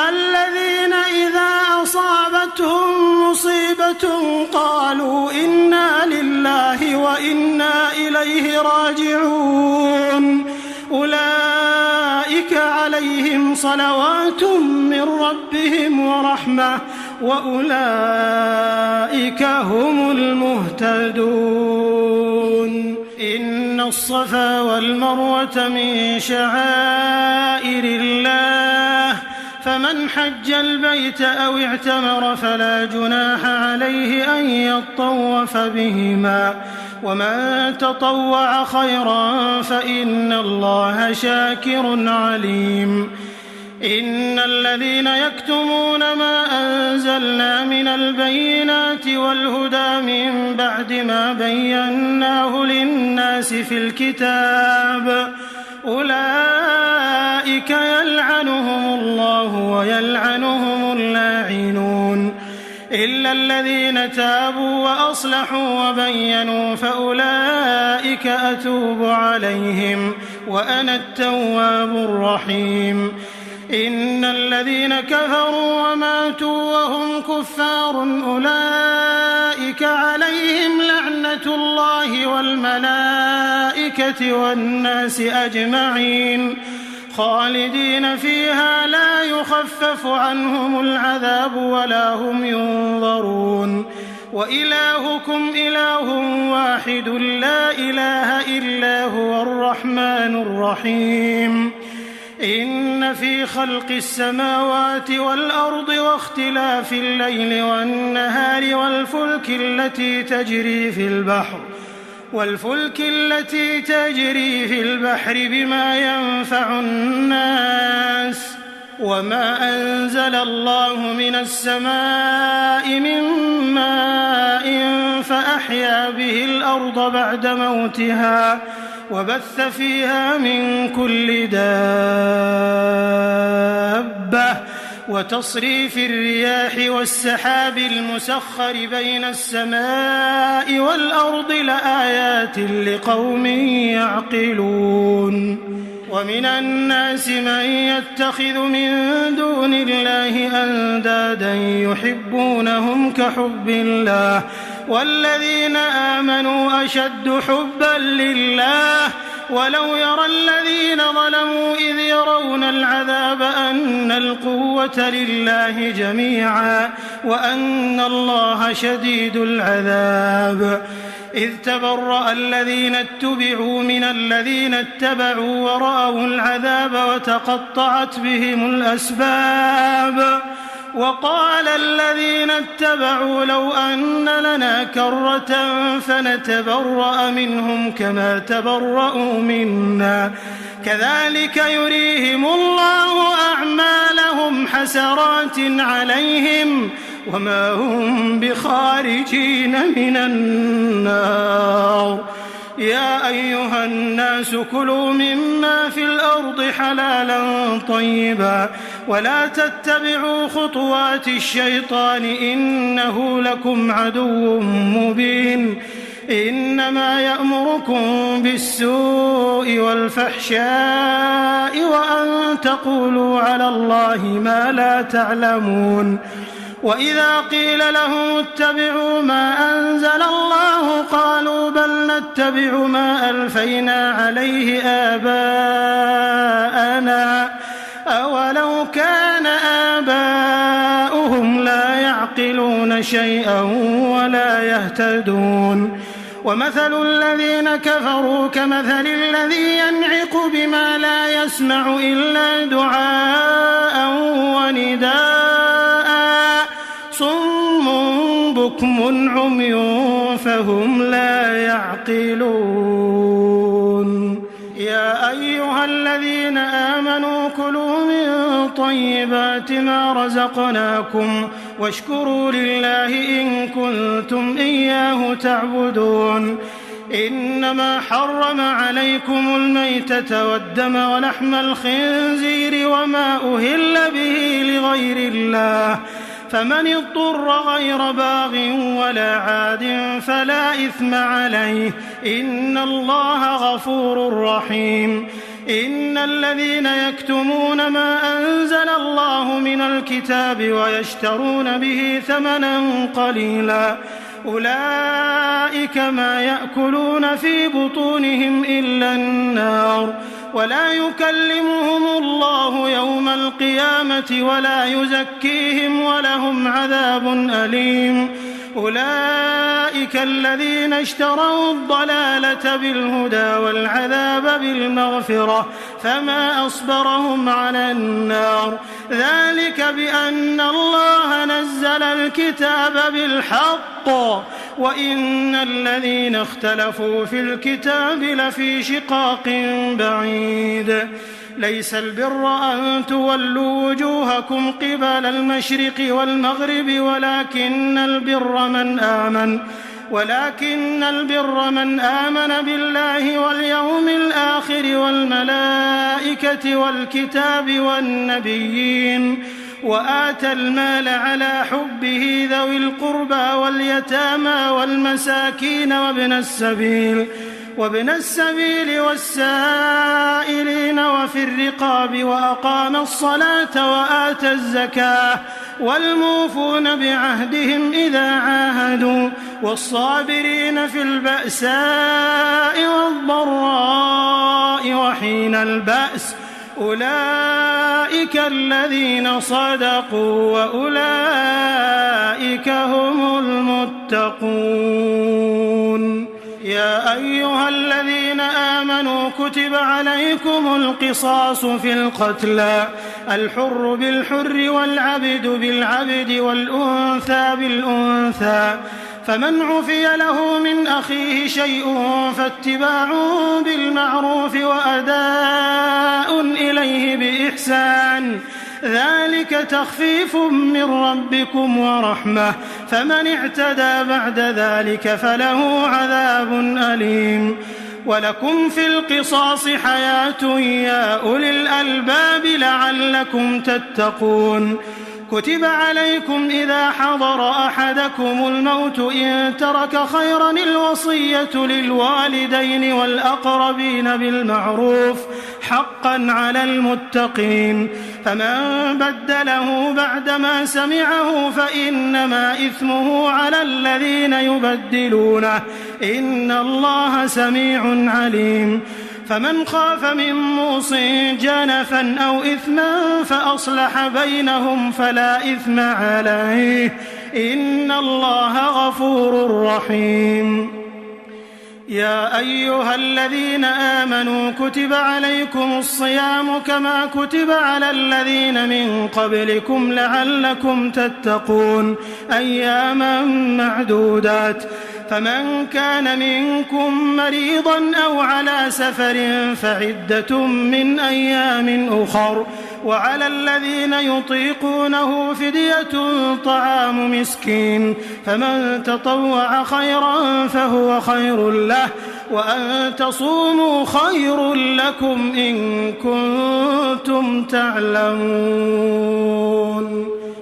الذين إذا أصابتهم مصيبة قالوا إنا لله وإنا إليه راجعون أولئك عليهم صلوات من ربهم ورحمة وأولئك هم المهتدون إن الصفا والمروة من شعائر الله فمن حج البيت أو اعتمر فلا جناح عليه أن يطوف بهما ومن تطوع خيرا فإن الله شاكر عليم إن الذين يكتمون ما أنزلنا من البينات والهدى من بعد ما بيناه للناس في الكتاب أولئك يلعنهم الله ويلعنهم اللاعنون إلا الذين تابوا وأصلحوا وبينوا فأولئك أتوب عليهم وأنا التواب الرحيم إن الذين كفروا وماتوا وهم كفار أولئك عليهم لعنة الله والملائكة والناس أجمعين خالدين فيها لا يخفف عنهم العذاب ولا هم ينظرون وإلهكم إله واحد لا إله إلا هو الرحمن الرحيم إن في خلق السماوات والأرض واختلاف الليل والنهار والفلك التي تجري في البحر بما ينفع الناس وما أنزل الله من السماء من ماء فأحيا به الأرض بعد موتها وبث فيها من كل دابة وتصريف الرياح والسحاب المسخر بين السماء والأرض لآيات لقوم يعقلون ومن الناس من يتخذ من دون الله أندادا يحبونهم كحب الله والذين آمنوا أشد حبا لله ولو يرى الذين ظلموا إذ يرون العذاب أن القوة لله جميعا وأن الله شديد العذاب إذ تبرأ الذين اتبعوا من الذين اتبعوا ورأوا العذاب وتقطعت بهم الأسباب وقال الذين اتبعوا لو أن لنا كرة فنتبرأ منهم كما تبرأوا منا كذلك يريهم الله أعمالهم حسرات عليهم وما هم بخارجين من النار يا أيها الناس كلوا مما في الأرض حلالا طيبا ولا تتبعوا خطوات الشيطان إنه لكم عدو مبين إنما يأمركم بالسوء والفحشاء وأن تقولوا على الله ما لا تعلمون وإذا قيل لهم اتبعوا ما أنزل الله قالوا بل نتبع ما ألفينا عليه آباءنا أولو كان آباؤهم لا يعقلون شيئا ولا يهتدون ومثل الذين كفروا كمثل الذي ينعق بما لا يسمع إلا دعاء ونداء صم بكم عمي فهم لا يعقلون يا أيها الذين آمنوا كلوا من طيبات ما رزقناكم واشكروا لله إن كنتم إياه تعبدون إنما حرم عليكم الميتة والدم ولحم الخنزير وما أهل به لغير الله فمن اضطر غير باغ ولا عاد فلا إثم عليه إن الله غفور رحيم إن الذين يكتمون ما أنزل الله من الكتاب ويشترون به ثمنا قليلا أولئك ما يأكلون في بطونهم إلا النار ولا يكلمهم الله يوم القيامة ولا يزكيهم ولهم عذاب أليم أولئك الذين اشتروا الضلالة بالهدى والعذاب بالمغفرة فما أصبرهم على النار ذلك بأن الله نزل الكتاب بالحق وإن الذين اختلفوا في الكتاب لفي شقاق بعيد ليس البر أن تولوا وجوهكم قبل المشرق والمغرب ولكن البر من آمن بالله واليوم الآخر والملائكة والكتاب والنبيين وآتى المال على حبه ذوي القربى واليتامى والمساكين وابن السبيل والسائلين وفي الرقاب وأقام الصلاة وآتى الزكاة والموفون بعهدهم إذا عاهدوا والصابرين في البأساء والضراء وحين البأس أولئك الذين صدقوا وأولئك هم المتقون يا أيها الذين آمنوا كتب عليكم القصاص في القتلى الحر بالحر والعبد بالعبد والأنثى بالأنثى فمن عفي له من أخيه شيء فاتباع بالمعروف وأداء إليه بإحسان ذلك تخفيف من ربكم ورحمة فمن اعتدى بعد ذلك فله عذاب أليم ولكم في القصاص حياة يا أولي الألباب لعلكم تتقون كتب عليكم إذا حضر أحدكم الموت إن ترك خيرا الوصية للوالدين والأقربين بالمعروف حقا على المتقين فمن بدله بعدما سمعه فإنما إثمه على الذين يبدلونه إن الله سميع عليم فمن خاف من موص جنفا أو إثما فأصلح بينهم فلا إثم عليه إن الله غفور رحيم يا أيها الذين آمنوا كتب عليكم الصيام كما كتب على الذين من قبلكم لعلكم تتقون أياما معدودات فمن كان منكم مريضا أو على سفر فعدة من أيام أخر وعلى الذين يطيقونه فدية طعام مسكين فمن تطوع خيرا فهو خير له وأن تصوموا خير لكم إن كنتم تعلمون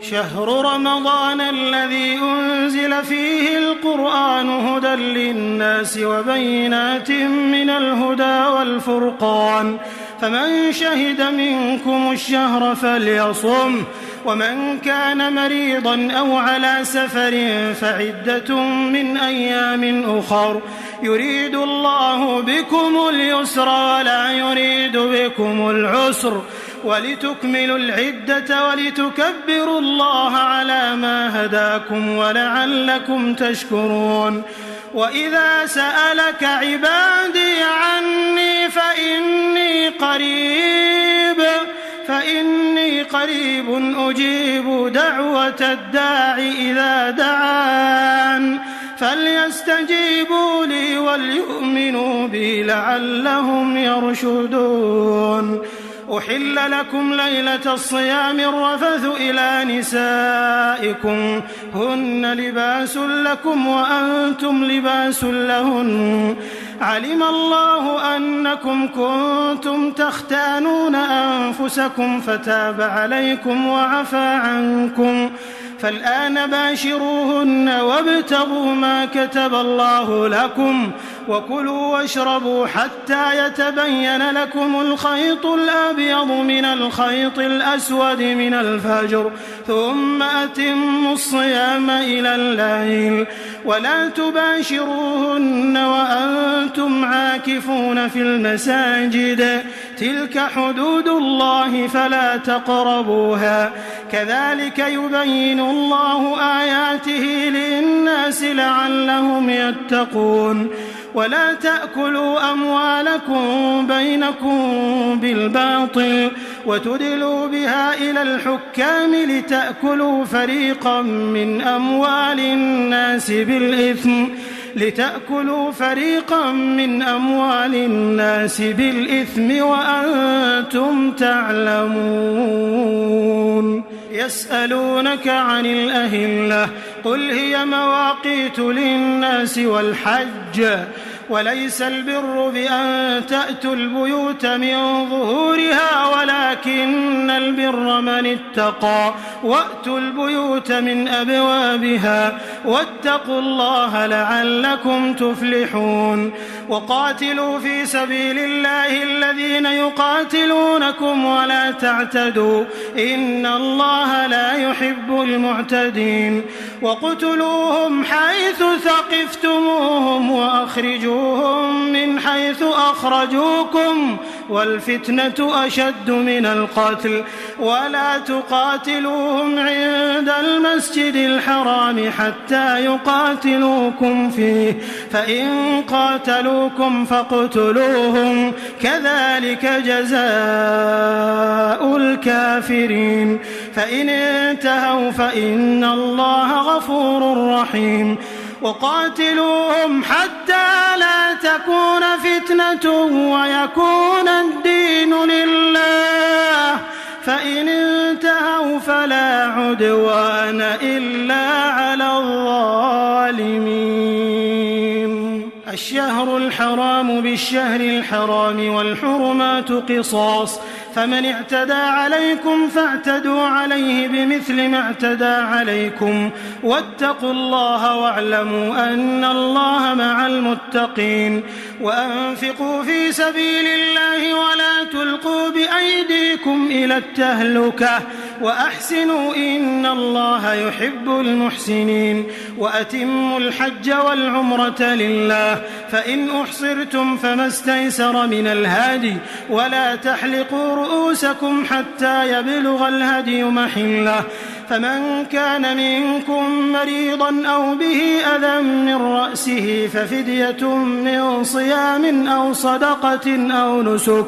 شهر رمضان الذي أنزل فيه القرآن هدى للناس وبينات من الهدى والفرقان فمن شهد منكم الشهر فليصم ومن كان مريضا أو على سفر فعدة من أيام أخر يريد الله بكم اليسر ولا يريد بكم العسر ولتكملوا العدة ولتكبروا الله على ما هداكم ولعلكم تشكرون وإذا سألك عبادي عني فإني قريب أجيب دعوة الداع إذا دعان فليستجيبوا لي وليؤمنوا بي لعلهم يرشدون أحل لكم ليلة الصيام الرفث إلى نسائكم هن لباس لكم وأنتم لباس لهن علم الله أنكم كنتم تختانون أنفسكم فتاب عليكم وعفى عنكم فالآن باشروهن وابتغوا ما كتب الله لكم وكلوا واشربوا حتى يتبين لكم الخيط الأبيض من الخيط الأسود من الفجر ثم أتموا الصيام إلى الليل ولا تباشروهن وأنتم عاكفون في المساجد تلك حدود الله فلا تقربوها كذلك يبين الله آياته للناس لعلهم يتقون ولا تأكلوا أموالكم بينكم بالباطل وتدلوا بها إلى الحكام لتأكلوا فريقا من أموال الناس بالإثم وأنتم تعلمون يسألونك عن الأهلة قل هي مواقيت للناس والحج وليس البر بأن تأتوا البيوت من ظهورها ولكن البر من اتقى وأتوا البيوت من أبوابها واتقوا الله لعلكم تفلحون وقاتلوا في سبيل الله الذين يقاتلونكم ولا تعتدوا إن الله لا يحب المعتدين وقتلوهم حيث ثقفتموهم وأخرجوهم من حيث أخرجوكم والفتنة أشد من القتل ولا تقاتلوهم عند المسجد الحرام حتى يقاتلوكم فيه فإن قاتلوكم فاقتلوهم كذلك جزاء الكافرين فإن انتهوا فإن الله غفور رحيم وقاتلوهم حتى لا تكون فتنة ويكون الدين لله فإن انتهوا فلا عدوان إلا على الظالمين الشهر الحرام بالشهر الحرام والحرمات قصاص فمن اعتدى عليكم فاعتدوا عليه بمثل ما اعتدى عليكم واتقوا الله واعلموا أن الله مع المتقين وأنفقوا في سبيل الله ولا تلقوا بأيديكم إلى التهلكة وأحسنوا إن الله يحب المحسنين وأتموا الحج والعمرة لله فإن أحصرتم فما استيسر من الهدي ولا تحلقوا رؤوسكم حتى يبلغ الهدي محله فمن كان منكم مريضا أو به أذى من رأسه ففدية من صيام أو صدقة أو نسك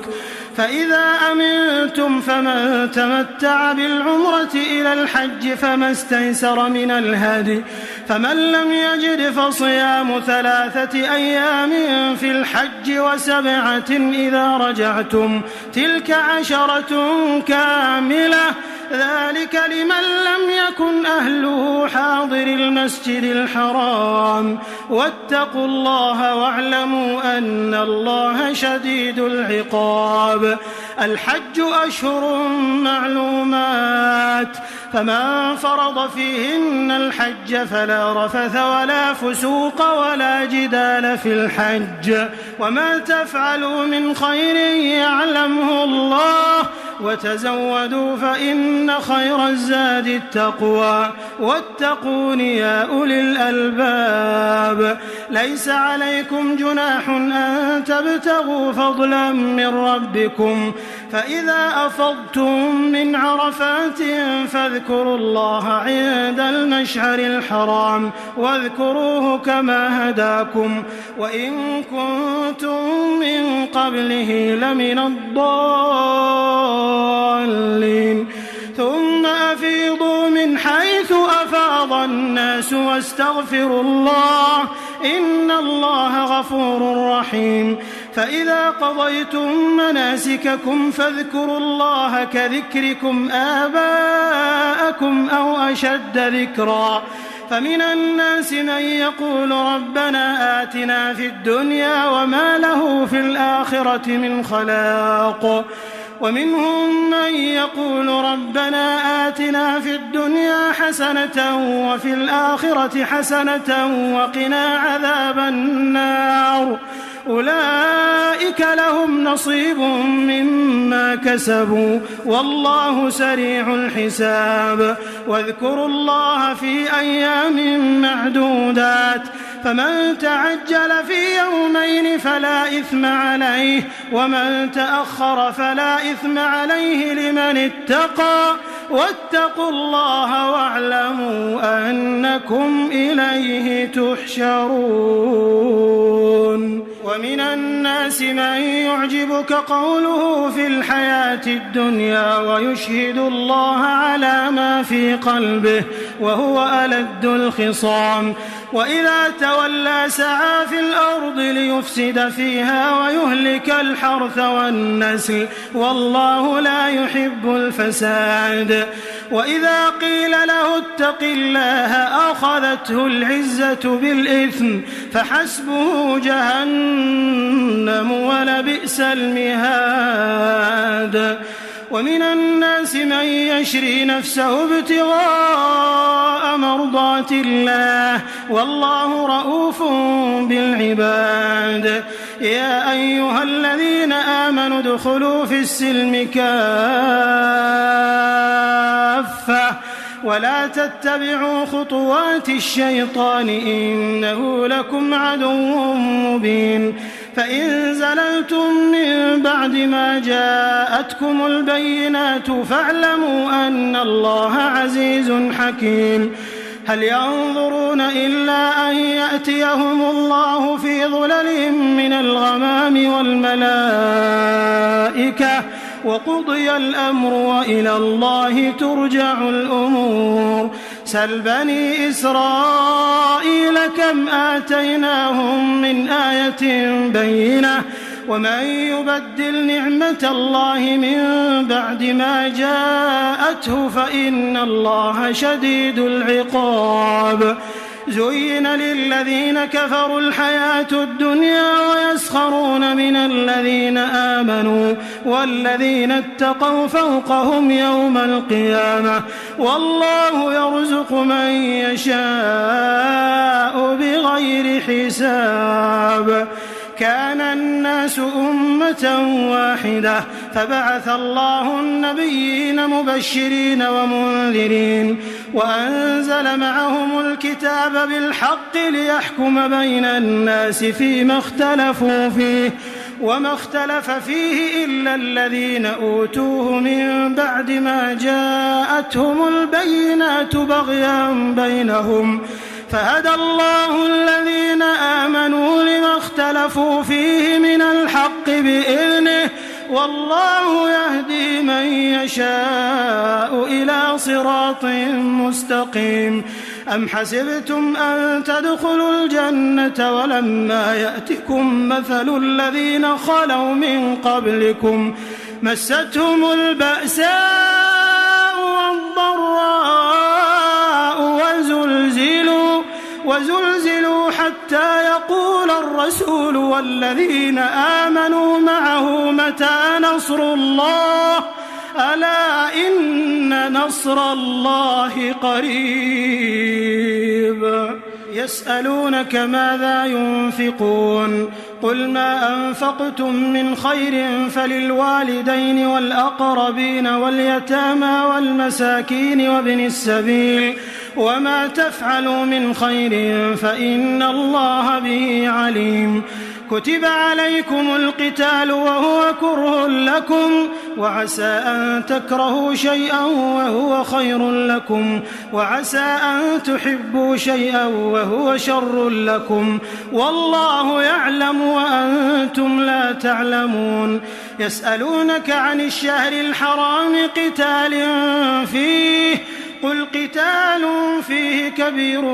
فإذا أمنتم فمن تمتع بالعمرة إلى الحج فما استيسر من الهدي فمن لم يجد فصيام 3 أيام في الحج و7 إذا رجعتم تلك 10 كاملة ذلك لمن لم يكن أهله حاضر المسجد الحرام واتقوا الله واعلموا أن الله شديد العقاب الحج أشهر معلومات فمن فرض فيهن الحج فلا رفث ولا فسوق ولا جدال في الحج وما تفعلوا من خير يعلمه الله وتزودوا فإن خير الزاد التقوى واتقون يا أولي الألباب ليس عليكم جناح أن تبتغوا فضلا من ربكم فإذا أفضتم من عرفات فاذكروا الله عند المشعر الحرام واذكروه كما هداكم وإن كنتم من قبله لمن الضالين ثم أفيضوا من حيث أفاض الناس واستغفروا الله إن الله غفور رحيم فإذا قضيتم مناسككم فاذكروا الله كذكركم آباءكم أو أشد ذكرا فمن الناس من يقول ربنا آتنا في الدنيا وما له في الآخرة من خلاق ومنهم من يقول ربنا آتنا في الدنيا حسنة وفي الآخرة حسنة وقنا عذاب النار أولئك لهم نصيب مما كسبوا والله سريع الحساب واذكروا الله في أيام معدودات فمن تعجل في يومين فلا إثم عليه ومن تأخر فلا إثم عليه لمن اتقى واتقوا الله واعلموا أنكم إليه تحشرون ومن الناس من يعجبك قوله في الحياة الدنيا ويشهد الله على ما في قلبه وهو ألد الخصام وإذا تولى سعى في الأرض ليفسد فيها ويهلك الحرث والنسل والله لا يحب الفساد وإذا قيل له اتق الله أخذته العزة بالإثم فحسبه جهنم ولبئس المهاد ومن الناس من يشري نفسه ابتغاء مرضات الله والله رؤوف بالعباد يا أيها الذين آمنوا ادخلوا في السلم كافة ولا تتبعوا خطوات الشيطان إنه لكم عدو مبين فإن زللتم من بعد ما جاءتكم البينات فاعلموا أن الله عزيز حكيم هل ينظرون إلا أن يأتيهم الله في ظلل من الغمام والملائكة وقضي الأمر وإلى الله ترجع الأمور سل بني إسرائيل كم آتيناهم من آية بينة ومن يبدل نعمة الله من بعد ما جاءته فإن الله شديد العقاب زين للذين كفروا الحياة الدنيا ويسخرون من الذين آمنوا والذين اتقوا فوقهم يوم القيامة والله يرزق من يشاء بغير حساب كان الناس أمة واحدة فبعث الله النبيين مبشرين ومنذرين وأنزل معهم الكتاب بالحق ليحكم بين الناس فيما اختلفوا فيه وما اختلف فيه إلا الذين أوتوه من بعد ما جاءتهم البينات بغيا بينهم فهدى الله الذين آمنوا لما اختلفوا فيه من الحق بإذنه والله يهدي من يشاء إلى صراط مستقيم. أم حسبتم أن تدخلوا الجنة ولما يأتكم مثل الذين خلوا من قبلكم مستهم البأساء والضراء وزلزلوا حتى يقول الرسول والذين آمنوا معه متى نصر الله ألا إن نصر الله قريب. يسألونك ماذا ينفقون قل ما أنفقتم من خير فللوالدين والأقربين واليتامى والمساكين وابن السبيل وما تفعلوا من خير فإن الله به عليم. كتب عليكم القتال وهو كره لكم وعسى أن تكرهوا شيئا وهو خير لكم وعسى أن تحبوا شيئا وهو شر لكم والله يعلم وأنتم لا تعلمون. يسألونك عن الشهر الحرام قتال فيه قل قتال فيه كبير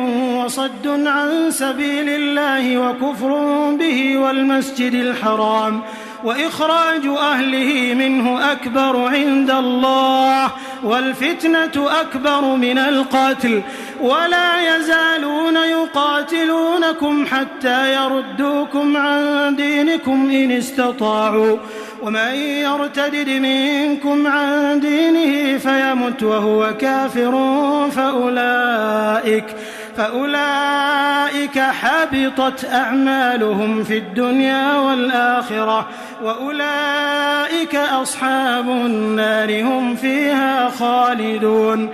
وصد عن سبيل الله وكفر به والمسجد الحرام وإخراج أهله منه أكبر عند الله والفتنة أكبر من القتل ولا يزالون يقاتلونكم حتى يردوكم عن دينكم إن استطاعوا ومن يرتدد منكم عن دينه فيمت وهو كافر فأولئك حبطت أعمالهم في الدنيا والآخرة وأولئك أصحاب النار هم فيها خالدون.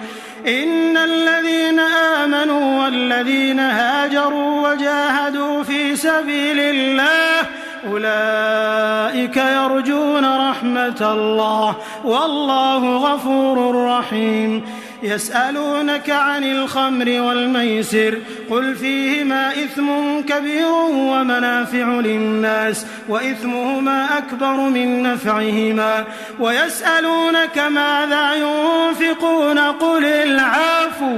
إن الذين آمنوا والذين هاجروا وجاهدوا في سبيل الله أولئك يرجون رحمة الله والله غفور رحيم. يسألونك عن الخمر والميسر قل فيهما إثم كبير ومنافع للناس وإثمهما أكبر من نفعهما ويسألونك ماذا ينفقون قل العفو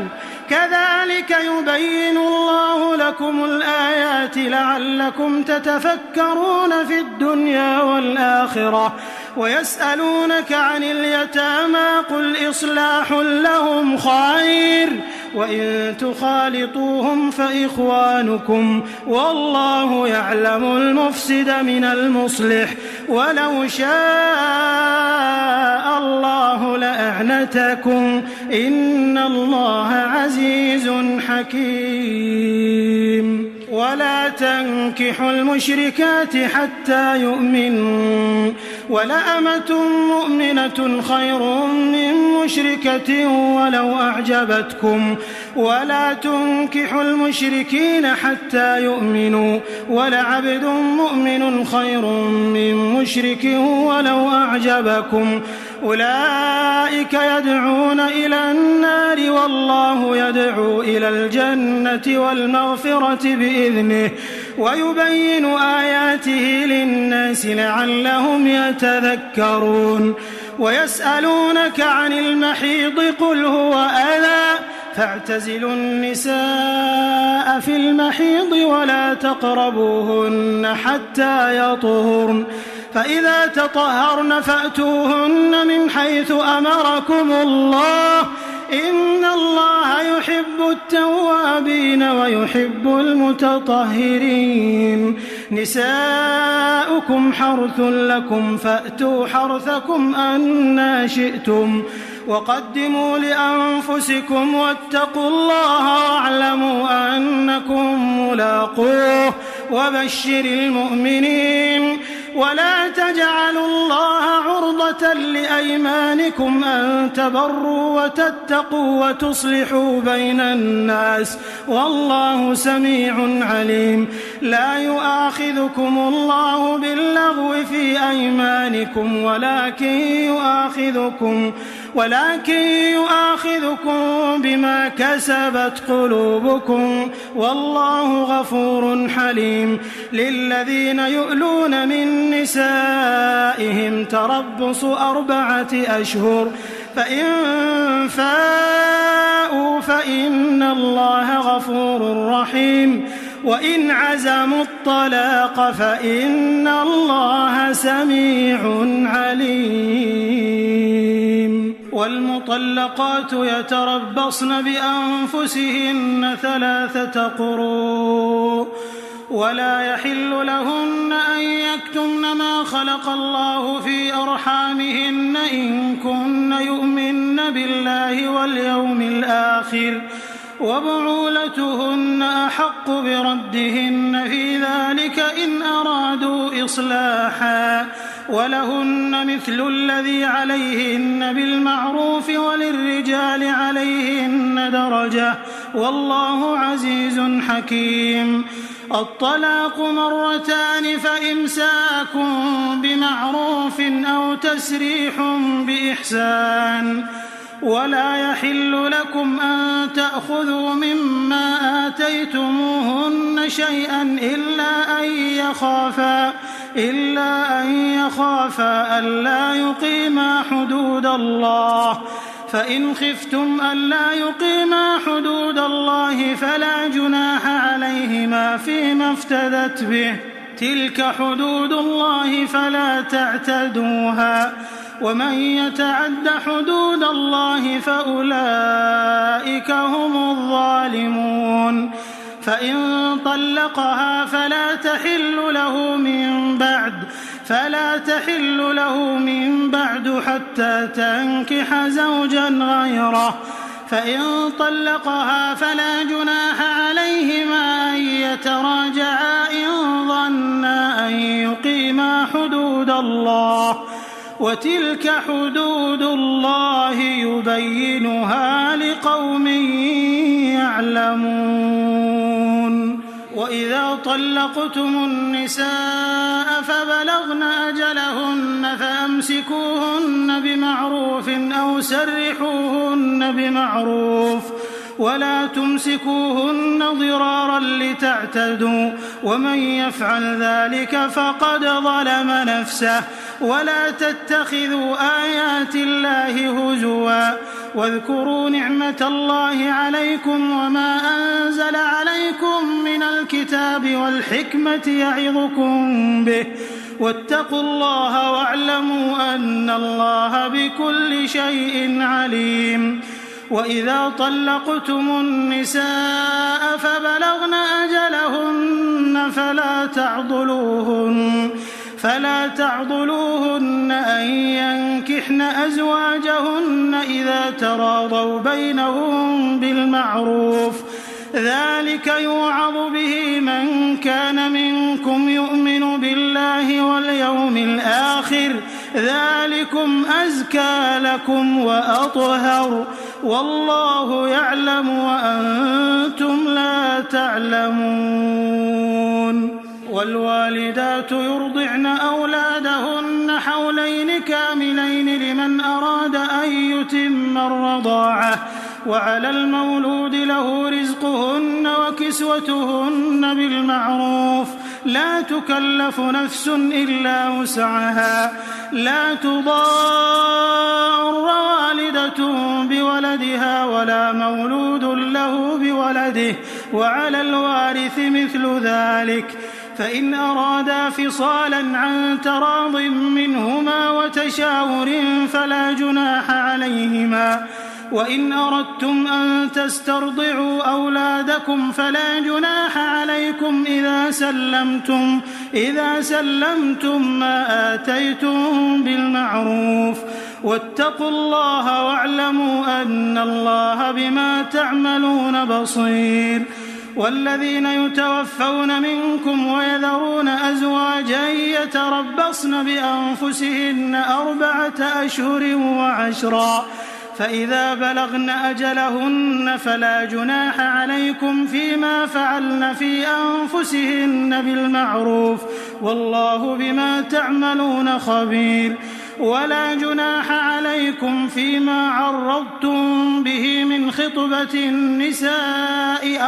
كذلك يبين الله لكم الآيات لعلكم تتفكرون في الدنيا والآخرة. ويسألونك عن اليتامى قل إصلاح لهم خير وإن تخالطوهم فإخوانكم والله يعلم المفسد من المصلح ولو شاء الله لأعنتكم إن الله عزيز حكيم. ولا تنكحوا المشركات حتى يؤمنوا ولأمة مؤمنة خير من مشركة ولو أعجبتكم ولا تنكحوا المشركين حتى يؤمنوا ولعبد مؤمن خير من مشرك ولو أعجبكم أولئك يدعون إلى النار والله يدعو إلى الجنة والمغفرة بإذنه ويبين آياته للناس لعلهم يتذكرون. ويسألونك عن المحيض قل هو أذى فاعتزلوا النساء في المحيض ولا تقربوهن حتى يطهرن فإذا تطهرن فأتوهن من حيث أمركم الله إن الله يحب التوابين ويحب المتطهرين. نساؤكم حرث لكم فأتوا حرثكم أنى شئتم وقدموا لأنفسكم واتقوا الله واعلموا أنكم ملاقوه وبشر المؤمنين. ولا تجعلوا الله عرضة لأيمانكم أن تبروا وتتقوا وتصلحوا بين الناس والله سميع عليم. لا يؤاخذكم الله باللغو في أيمانكم ولكن يؤاخذكم بما كسبت قلوبكم والله غفور حليم. للذين يؤلون من نسائهم تربص 4 أشهر فإن فاءوا فإن الله غفور رحيم. وإن عزموا الطلاق فإن الله سميع عليم. والمطلقات يتربصن بأنفسهن 3 قروء ولا يحل لهن أن يكتمن ما خلق الله في أرحامهن إن كن يؤمن بالله واليوم الآخر وبعولتهن أحق بردهن في ذلك إن أرادوا إصلاحا ولهن مثل الذي عليهن بالمعروف وللرجال عليهن درجة والله عزيز حكيم. الطلاق 2 فإمساك بمعروف أو تسريح بإحسان. ولا يحل لكم أن تأخذوا مما آتيتموهن شيئا إلا أن يخافا ألا يقيما حدود الله. فإن خفتم ألا يقيما حدود الله فلا جناح عليهما فيما افتدت به. تلك حدود الله فلا تعتدوها. ومن يتعد حدود الله فأولئك هم الظالمون. فإن طلقها فلا تحل له من بعد حتى تنكح زوجا غيره. فإن طلقها فلا جناح عليهما أن يتراجعا إن ظنا أن يقيما حدود الله. وتلك حدود الله يبينها لقوم يعلمون. وإذا طلقتم النساء فبلغن أجلهن فأمسكوهن بمعروف أو سرحوهن بمعروف ولا تمسكوهن ضرارا لتعتدوا ومن يفعل ذلك فقد ظلم نفسه. ولا تتخذوا آيات الله هزوا واذكروا نعمة الله عليكم وما أنزل عليكم من الكتاب والحكمة يعظكم به واتقوا الله واعلموا أن الله بكل شيء عليم. وإذا طلقتم النساء فبلغن أجلهن فلا تعضلوهن أن ينكحن أزواجهن إذا تراضوا بينهم بالمعروف. ذلك يوعظ به من كان منكم يؤمن بالله واليوم الآخر ذلكم أزكى لكم وأطهر والله يعلم وأنتم لا تعلمون. والوالدات يرضعن أولادهن حولين كاملين لمن أراد أن يتم الرضاعة وعلى المولود له رزقهن وكسوتهن بالمعروف لا تكلف نفس إلا وسعها. لا تضار والدة بولدها ولا مولود له بولده وعلى الوارث مثل ذلك. فإن أرادا فصالا عن تراض منهما وتشاور فلا جناح عليهما. وإن أردتم أن تسترضعوا أولادكم فلا جناح عليكم إذا سلمتم ما آتيتم بالمعروف. واتقوا الله واعلموا أن الله بما تعملون بصير. والذين يتوفون منكم ويذرون أزواجا يتربصن بأنفسهن 4 أشهر و10 فإذا بلغن أجلهن فلا جناح عليكم فيما فعلن في أنفسهن بالمعروف والله بما تعملون خبير ولا جناح عليكم فيما عرضتم به من خطبة النساء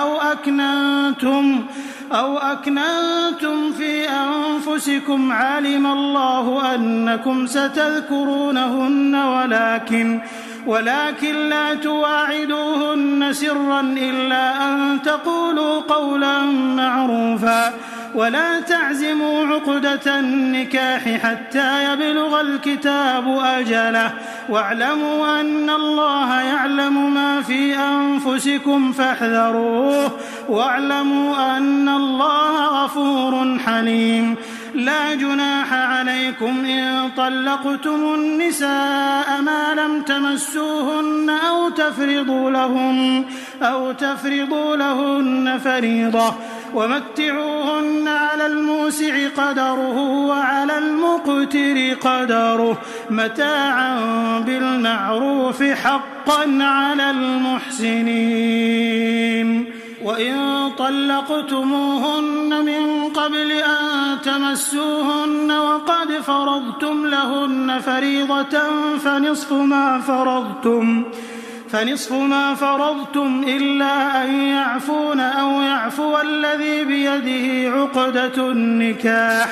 أو أكننتم في أنفسكم علم الله أنكم ستذكرونهن ولكن لا تواعدوهن سرا إلا أن تقولوا قولا معروفا ولا تعزموا عقدة النكاح حتى يبلغ الكتاب أجله واعلموا أن الله يعلم ما في أنفسكم فاحذروه واعلموا أن الله غفور حليم لا جناح عليكم إن طلقتم النساء ما لم تمسوهن أو تفرضوا لهن فريضة ومتعوهن على الموسع قدره وعلى المقتر قدره متاعا بالمعروف حقا على المحسنين وإن طلقتموهن من قبل أن تمسوهن وقد فرضتم لهن فريضة فنصف ما فرضتم إلا أن يعفون أو يعفو الذي بيده عقدة النكاح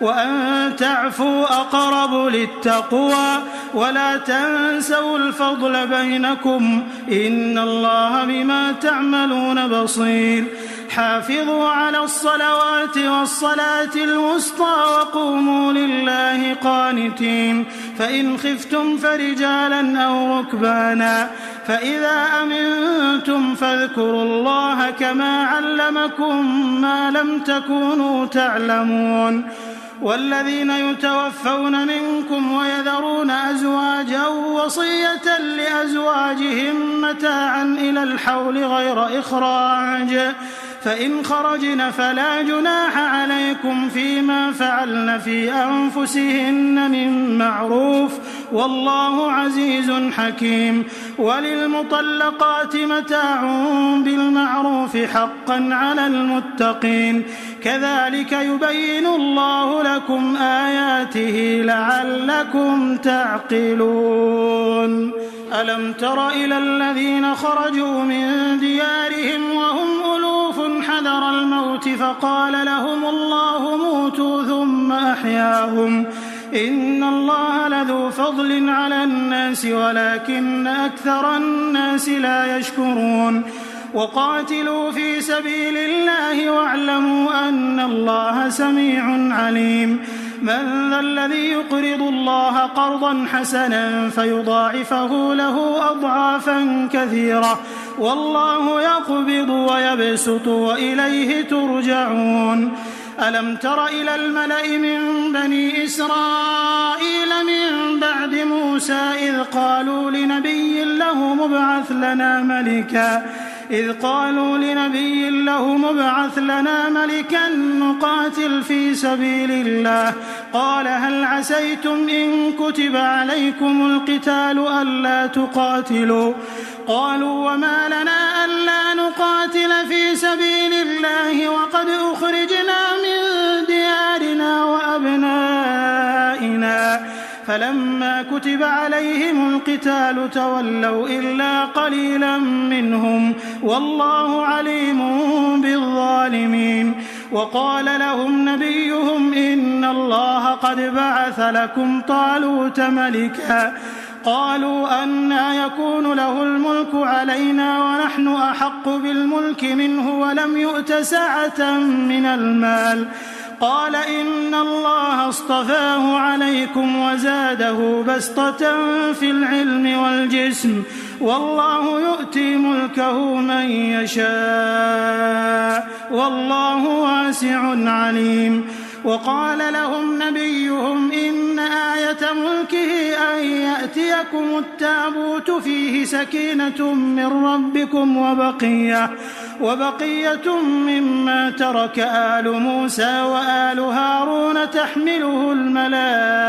وأن تعفوا أقرب للتقوى ولا تنسوا الفضل بينكم إن الله بما تعملون بصير حافظوا على الصلوات والصلاة الوسطى وقوموا لله قانتين فإن خفتم فرجالا أو ركبانا فإذا أمنتم فاذكروا الله كما علمكم ما لم تكونوا تعلمون والذين يتوفون منكم ويذرون أزواجا وصية لأزواجهم متاعا إلى الحول غير إخراج فإن خرجن فلا جناح عليكم فيما فعلن في أنفسهن من معروف والله عزيز حكيم وللمطلقات متاع بالمعروف حقا على المتقين كذلك يبين الله لكم آياته لعلكم تعقلون ألم تر إلى الذين خرجوا من ديارهم وهم ألوف حذر الموت فقال لهم الله موتوا ثم أحياهم إن الله لذو فضل على الناس ولكن أكثر الناس لا يشكرون وقاتلوا في سبيل الله واعلموا أن الله سميع عليم من ذا الذي يقرض الله قرضا حسنا فيضاعفه له أضعافا كثيرة والله يقبض ويبسط وإليه ترجعون ألم تر إلى الملأ من بني إسرائيل من بعد موسى إذ قالوا لنبي له مبعث لنا ملكا نقاتل في سبيل الله قال هل عسيتم إن كتب عليكم القتال ألا تقاتلوا قالوا وما لنا ألا نقاتل في سبيل الله وقد أخرجنا من ديارنا وأبنائنا فلما كتب عليهم القتال تولوا إلا قليلا منهم والله عليم بالظالمين وقال لهم نبيهم إن الله قد بعث لكم طالوت ملكا قالوا أنى يكون له الملك علينا ونحن أحق بالملك منه ولم يؤت سعة من المال قال إن الله اصطفاه عليكم وزاده بسطة في العلم والجسم والله يؤتي ملكه من يشاء والله واسع عليم وقال لهم نبيهم إن آية ملكه أن يأتيكم التابوت فيه سكينة من ربكم وبقية مما ترك آل موسى وآل هارون تحمله الملائكة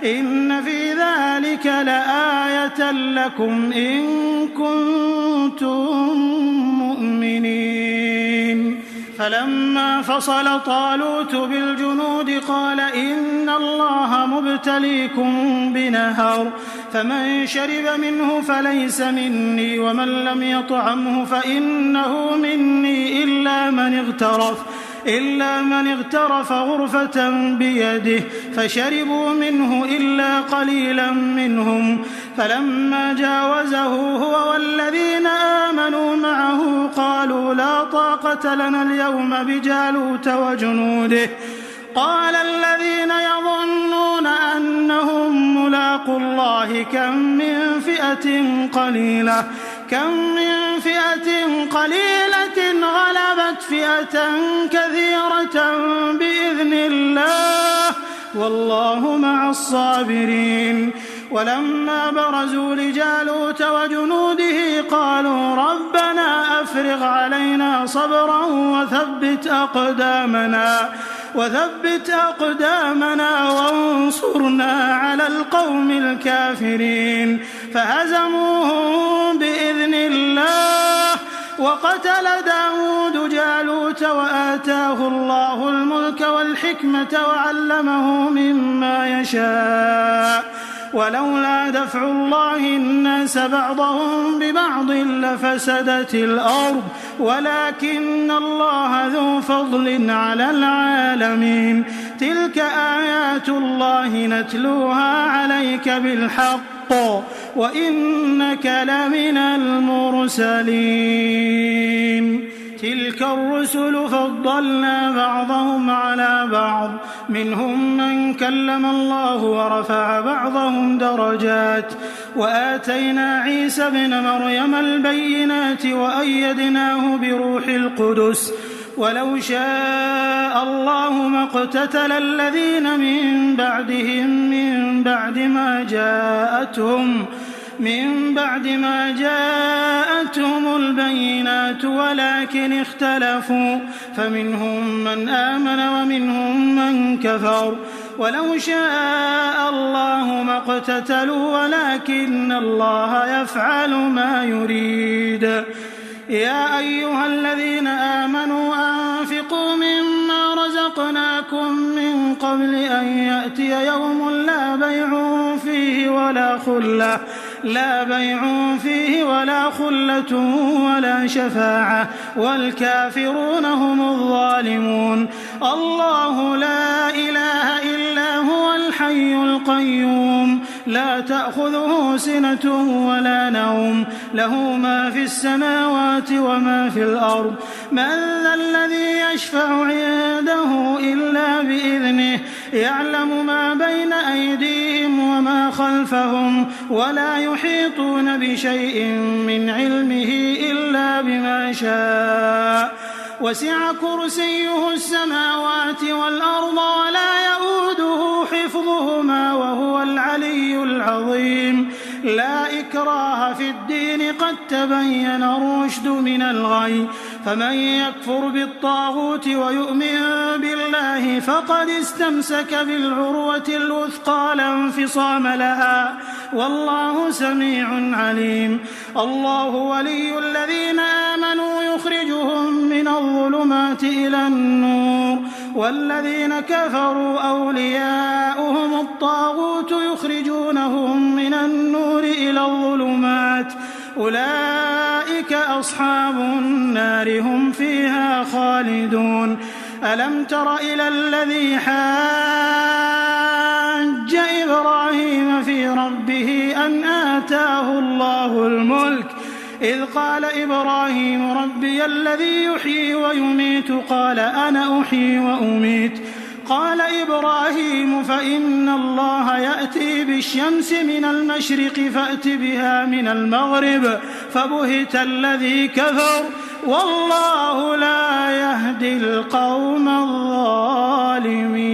إن في ذلك لآية لكم إن كنتم مؤمنين. فلما فصل طالوت بالجنود قال إن الله مبتليكم بنهر فمن شرب منه فليس مني ومن لم يطعمه فإنه مني إلا من اغترف غرفة بيده فشربوا منه إلا قليلا منهم. فلما جاوزه هو والذين آمنوا معه قالوا لا طاقة لنا اليوم بجالوت وجنوده. قال الذين يظنون أنهم ملاقو الله كم من فئة قليلة غلبت فئة كثيرة بإذن الله والله مع الصابرين. ولما برزوا لجالوت وجنوده قالوا ربنا أفرغ علينا صبرا وثبت أقدامنا وانصرنا على القوم الكافرين. فهزموهم بإذن الله وقتل داود جالوت وآتاه الله الملك والحكمة وعلمه مما يشاء ولولا دفع الله الناس بعضهم ببعض لفسدت الأرض ولكن الله ذو فضل على العالمين. تلك آيات الله نتلوها عليك بالحق وإنك لمن المرسلين. تلك الرسل فضلنا بعضهم على بعض منهم من كلم الله ورفع بعضهم درجات وآتينا عيسى ابن مريم البينات وأيدناه بروح القدس ولو شاء الله ما اقتتل الذين من بعدهم من بعد ما جاءتهم البينات ولكن اختلفوا فمنهم من آمن ومنهم من كفر ولو شاء الله ما اقتتلوا ولكن الله يفعل ما يريد. يا أيها الذين آمنوا أنفقوا مما رزقناكم من قبل أن يأتي يوم لا بيع فيه ولا خلة ولا شفاعة والكافرون هم الظالمون. الله لا إله إلا هو الحي القيوم لا تأخذه سنة ولا نوم له ما في السماوات وما في الأرض. من ذا الذي يشفع عنده إلا بإذنه يعلم ما بين أيديهم وما خلفهم ولا يحيطون بشيء من علمه إلا بما شاء وسع كرسيه السماوات والأرض ولا يؤوده حفظهما وهو العلي العظيم. لا إكراه في الدين قد تبين الرشد من الغي فمن يكفر بالطاغوت ويؤمن بالله فقد استمسك بالعروة الوثقى لا انفصام لها والله سميع عليم. الله ولي الذين آمنوا يخرجهم من الظلمات إلى النور والذين كفروا أولياؤهم الطاغوت يخرجونهم من النور إلى الظلمات أولئك أصحاب النار هم فيها خالدون. ألم تر إلى الذي حاج إبراهيم في ربه أن آتاه الله الملك إذ قال إبراهيم ربي الذي يحيي ويميت قال أنا أحيي وأميت قال إبراهيم فإن الله يأتي بالشمس من المشرق فأت بها من المغرب فبهت الذي كفر والله لا يهدي القوم الظالمين.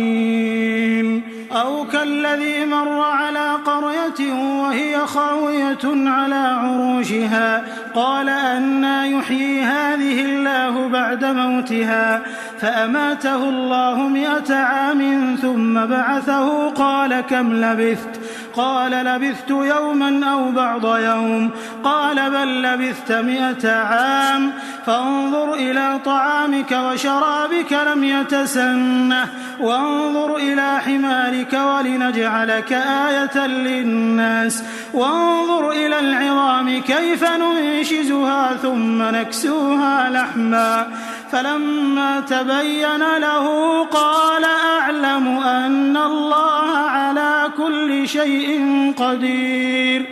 أو كالذي مر على قرية وهي خاوية على عروشها قال أنى يحيي هذه الله بعد موتها فأماته الله 100 عام ثم بعثه قال كم لبثت قال لبثت يوما أو بعض يوم قال بل لبثت 100 عام فانظر إلى طعامك وشرابك لم يتسنه وانظر إلى حمارك ولنجعلك آية للناس وانظر إلى العظام كيف ننشزها ثم نكسوها لحما فلما تبين له قال أعلم أن الله على كل شيء قدير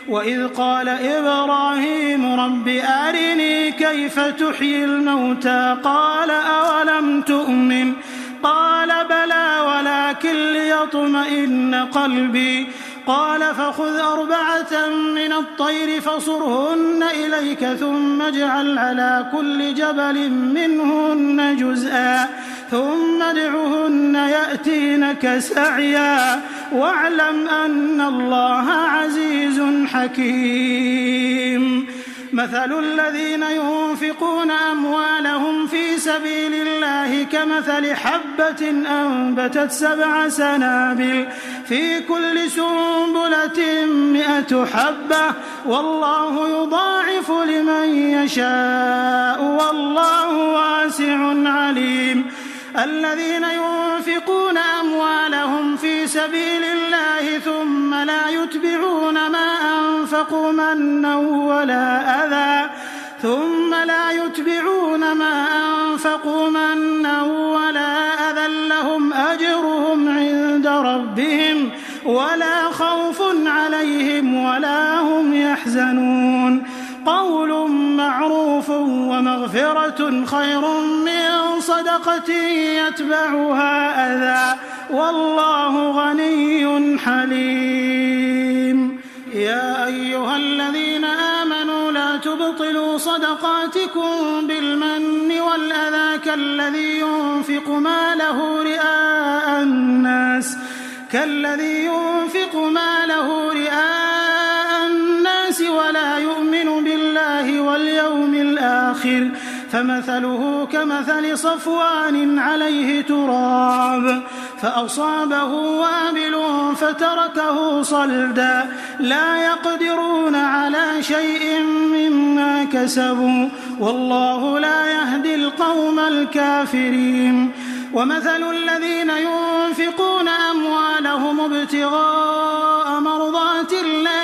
وإذ قال إبراهيم رب أرني كيف تحيي الموتى قال أولم تؤمن قال بلى ولكن ليطمئن قلبي قال فخذ 4 من الطير فصرهن إليك ثم اجعل على كل جبل منهن جزءا ثم ادعهن يأتينك سعيا واعلم أن الله عزيز حكيم مثل الذين ينفقون أموالهم في سبيل الله كمثل حبة أنبتت 7 سنابل في كل سنبلة 100 حبة والله يضاعف لمن يشاء والله واسع عليم الذين ينفقون أموالهم في سبيل الله ثم لا يتبعون ما أنفقوا منا ولا أذى لهم أجرهم عند ربهم ولا خوف عليهم ولا هم يحزنون قول معروف ومغفرة خير من صدقة يتبعها أذى والله غني حليم يا أيها الذين آمنوا لا تبطلوا صدقاتكم بالمن والأذى كالذي ينفق ماله رئاء الناس ولا يؤمن بالله واليوم الآخر فمثله كمثل صفوان عليه تراب فأصابه وابل فتركه صلدا لا يقدرون على شيء مما كسبوا والله لا يهدي القوم الكافرين ومثل الذين ينفقون أموالهم ابتغاء مرضات الله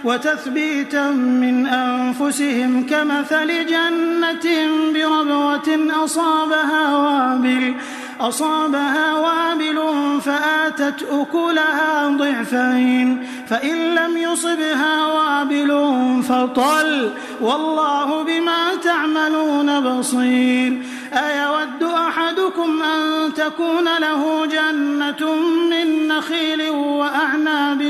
وتثبيتا من أنفسهم كمثل جنة بربوة أصابها وابل فآتت أكلها ضعفين فإن لم يصبها وابل فطل والله بما تعملون بصير أيود أحدكم أن تكون له جنة من نخيل وأعناب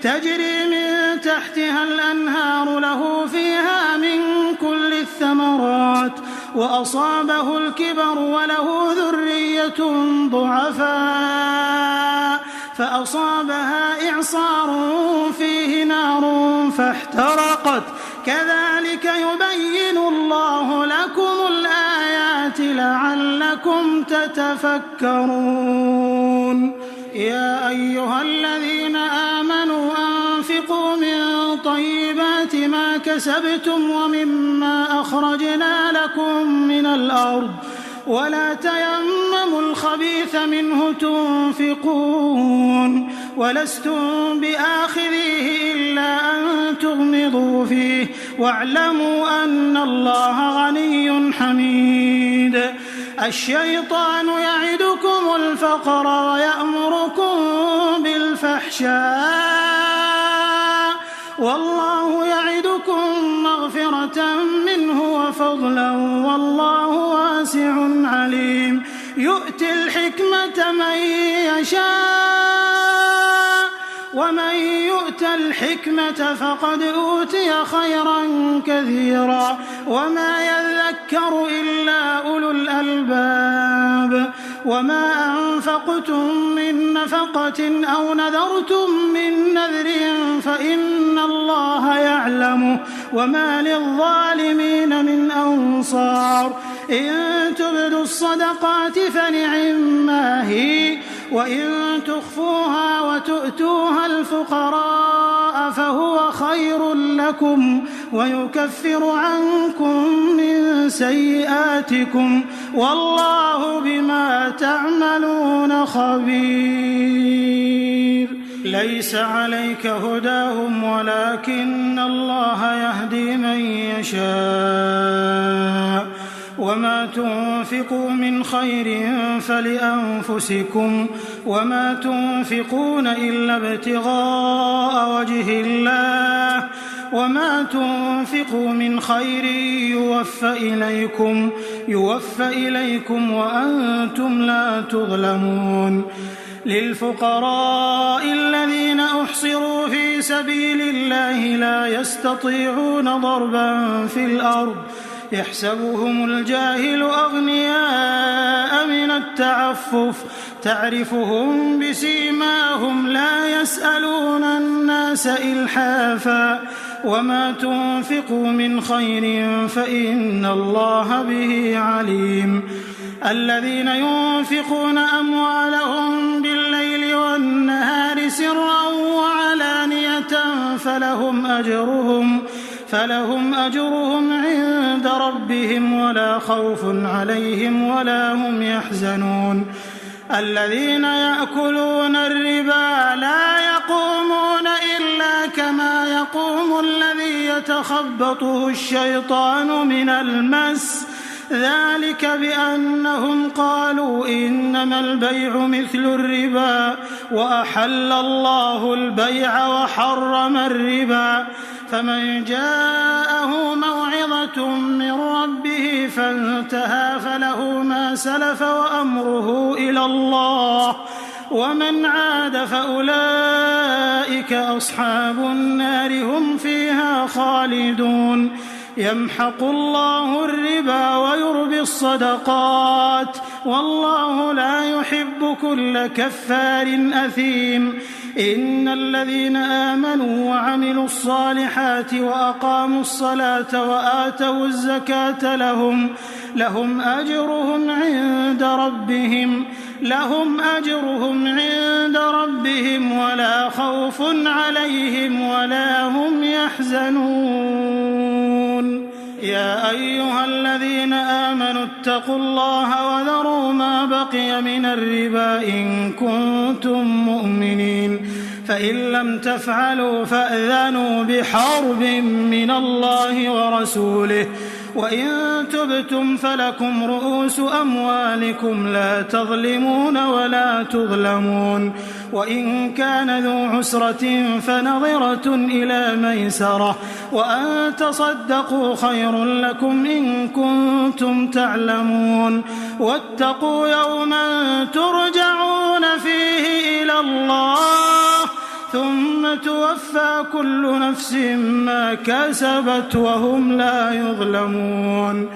تجري من تحتها الأنهار له فيها من كل الثمرات وأصابه الكبر وله ذرية ضعفاء فأصابها إعصار فيه نار فاحترقت كذلك يبين الله لكم الآيات لعلكم تتفكرون يا أيها الذين آمنوا أنفقوا من طيبات ما كسبتم ومما أخرجنا لكم من الأرض ولا تيمموا الخبيث منه تنفقون ولستم بآخذيه إلا أن تغمضوا فيه واعلموا أن الله غني حميد الشيطان يعدكم الفقر ويأمركم بالفحشاء والله يعدكم مغفرة منه وفضلا والله واسع عليم يؤتي الحكمة من يشاء ومن يؤت الحكمة فقد أوتي خيرا كثيرا وما يذكر إلا أولو الألباب وما أنفقتم من نفقة أو نذرتم من نذر فإن الله يعلمه وما للظالمين من أنصار إن تبدوا الصدقات فنعما هي وإن تخفوها وتؤتوها الفقراء فهو خير لكم ويكفر عنكم من سيئاتكم والله بما تعملون خبير. ليس عليك هداهم ولكن الله يهدي من يشاء وما تنفقوا من خير فلأنفسكم وما تنفقون إلا ابتغاء وجه الله وما تنفقوا من خير يوفى إليكم وأنتم لا تظلمون. للفقراء الذين أحصروا في سبيل الله لا يستطيعون ضربا في الأرض يحسبهم الجاهل أغنياء من التعفف تعرفهم بسيماهم لا يسألون الناس إلحافا وما تنفقوا من خير فإن الله به عليم. الذين ينفقون أموالهم بالليل والنهار سرا وعلانية فلهم أجرهم عند ربهم ولا خوف عليهم ولا هم يحزنون. الذين يأكلون الربا لا يقومون إلا كما يقوم الذي يتخبطه الشيطان من المس ذلك بأنهم قالوا إنما البيع مثل الربا وأحل الله البيع وحرم الربا فمن جاءه موعظة من ربه فانتهى فله ما سلف وأمره إلى الله ومن عاد فأولئك أصحاب النار هم فيها خالدون. يمحق الله الربا ويربي الصدقات والله لا يحب كل كفار أثيم. إن الذين آمنوا وعملوا الصالحات وأقاموا الصلاة وآتوا الزكاة لهم أجرهم عند ربهم ولا خوف عليهم ولا هم يحزنون. يا أيها الذين آمنوا اتقوا الله وذروا ما بقي من الربا إن كنتم مؤمنين فإن لم تفعلوا فأذنوا بحرب من الله ورسوله وإن تبتم فلكم رؤوس أموالكم لا تظلمون ولا تظلمون. وإن كان ذو عسرة فنظرة إلى ميسرة وأن تصدقوا خير لكم إن كنتم تعلمون. واتقوا يوما ترجعون فيه إلى الله ثم توفى كل نفس ما كسبت وهم لا يظلمون.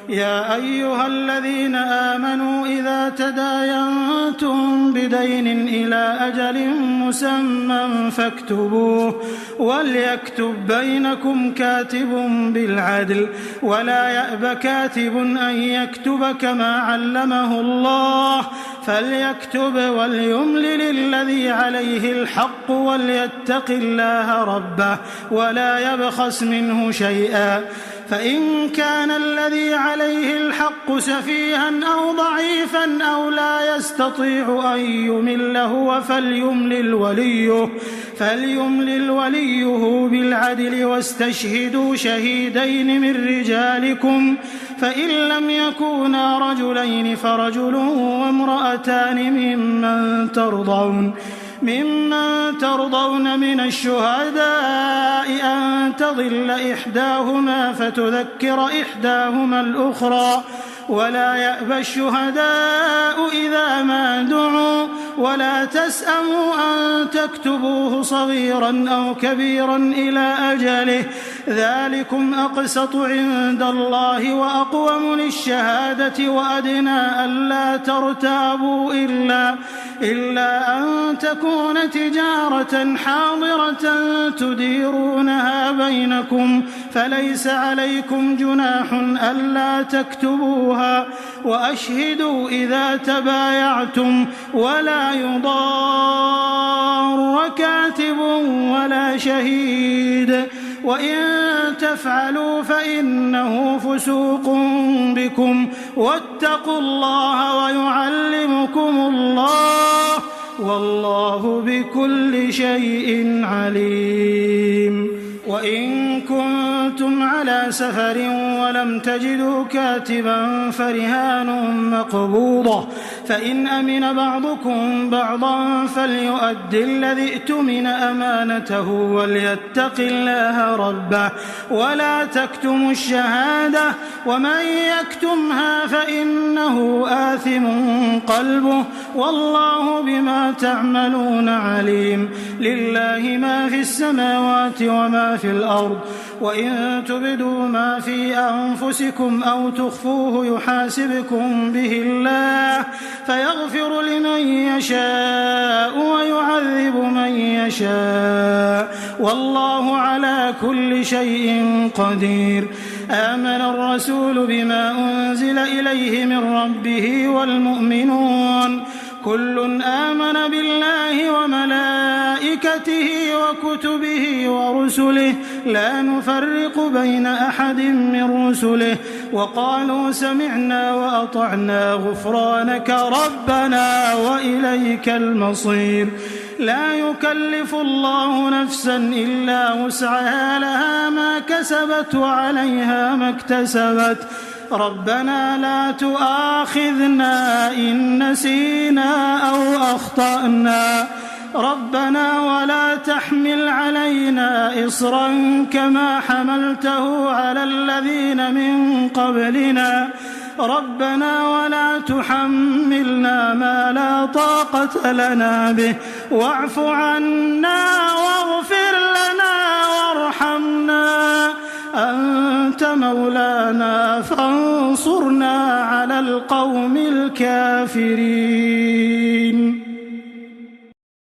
يا أيها الذين آمنوا إذا تداينتم بدين إلى أجل مسمى فاكتبوه وليكتب بينكم كاتب بالعدل ولا يأب كاتب أن يكتب كما علمه الله فليكتب وليملل الذي عليه الحق وليتق الله ربه ولا يبخس منه شيئا فإن كان الذي عليه الحق سفيها أو ضعيفا أو لا يستطيع أن يمل هو فليملل وليه بالعدل واستشهدوا شهيدين من رجالكم فإن لم يكونا رجلين فرجل وامرأتان ممن ترضون من الشهداء أن تضل إحداهما فتذكر إحداهما الأخرى ولا يأبى الشهداء إذا ما دعوا ولا تسأموا أن تكتبوه صغيرا أو كبيرا إلى أجله ذلكم أقسط عند الله وأقوم للشهادة وأدنى ألا ترتابوا إلا أن تكون تجارة حاضرة تديرونها بينكم فليس عليكم جناح ألا تكتبوها وأشهدوا إذا تبايعتم ولا يضار كاتب ولا شهيد وإن تفعلوا فإنه فسوق بكم واتقوا الله ويعلمكم الله والله بكل شيء عليم. وإن كنتم على سفر ولم تجدوا كاتبا فرهان مقبوضة فإن أمن بعضكم بعضا فليؤد الذي ائتمن أمانته وليتق الله ربه ولا تكتموا الشهادة ومن يكتمها فإنه آثم قلبه والله بما تعملون عليم. لله ما في السماوات وما في الأرض وإن تبدوا ما في أنفسكم أو تخفوه يحاسبكم به الله فيغفر لمن يشاء ويعذب من يشاء والله على كل شيء قدير. آمن الرسول بما أنزل إليه من ربه والمؤمنون كل آمن بالله وملائكته وكتبه ورسله لا نفرق بين أحد من رسله وقالوا سمعنا وأطعنا غفرانك ربنا وإليك المصير. لا يكلف الله نفسا إلا وسعها لها ما كسبت وعليها ما اكتسبت ربنا لا تؤاخذنا إن نسينا أو أخطأنا ربنا ولا تحمل علينا إصرا كما حملته على الذين من قبلنا ربنا ولا تحملنا ما لا طاقة لنا به واعف عنا واغفر لنا وارحمنا أنت مولانا فانصرنا على القوم الكافرين.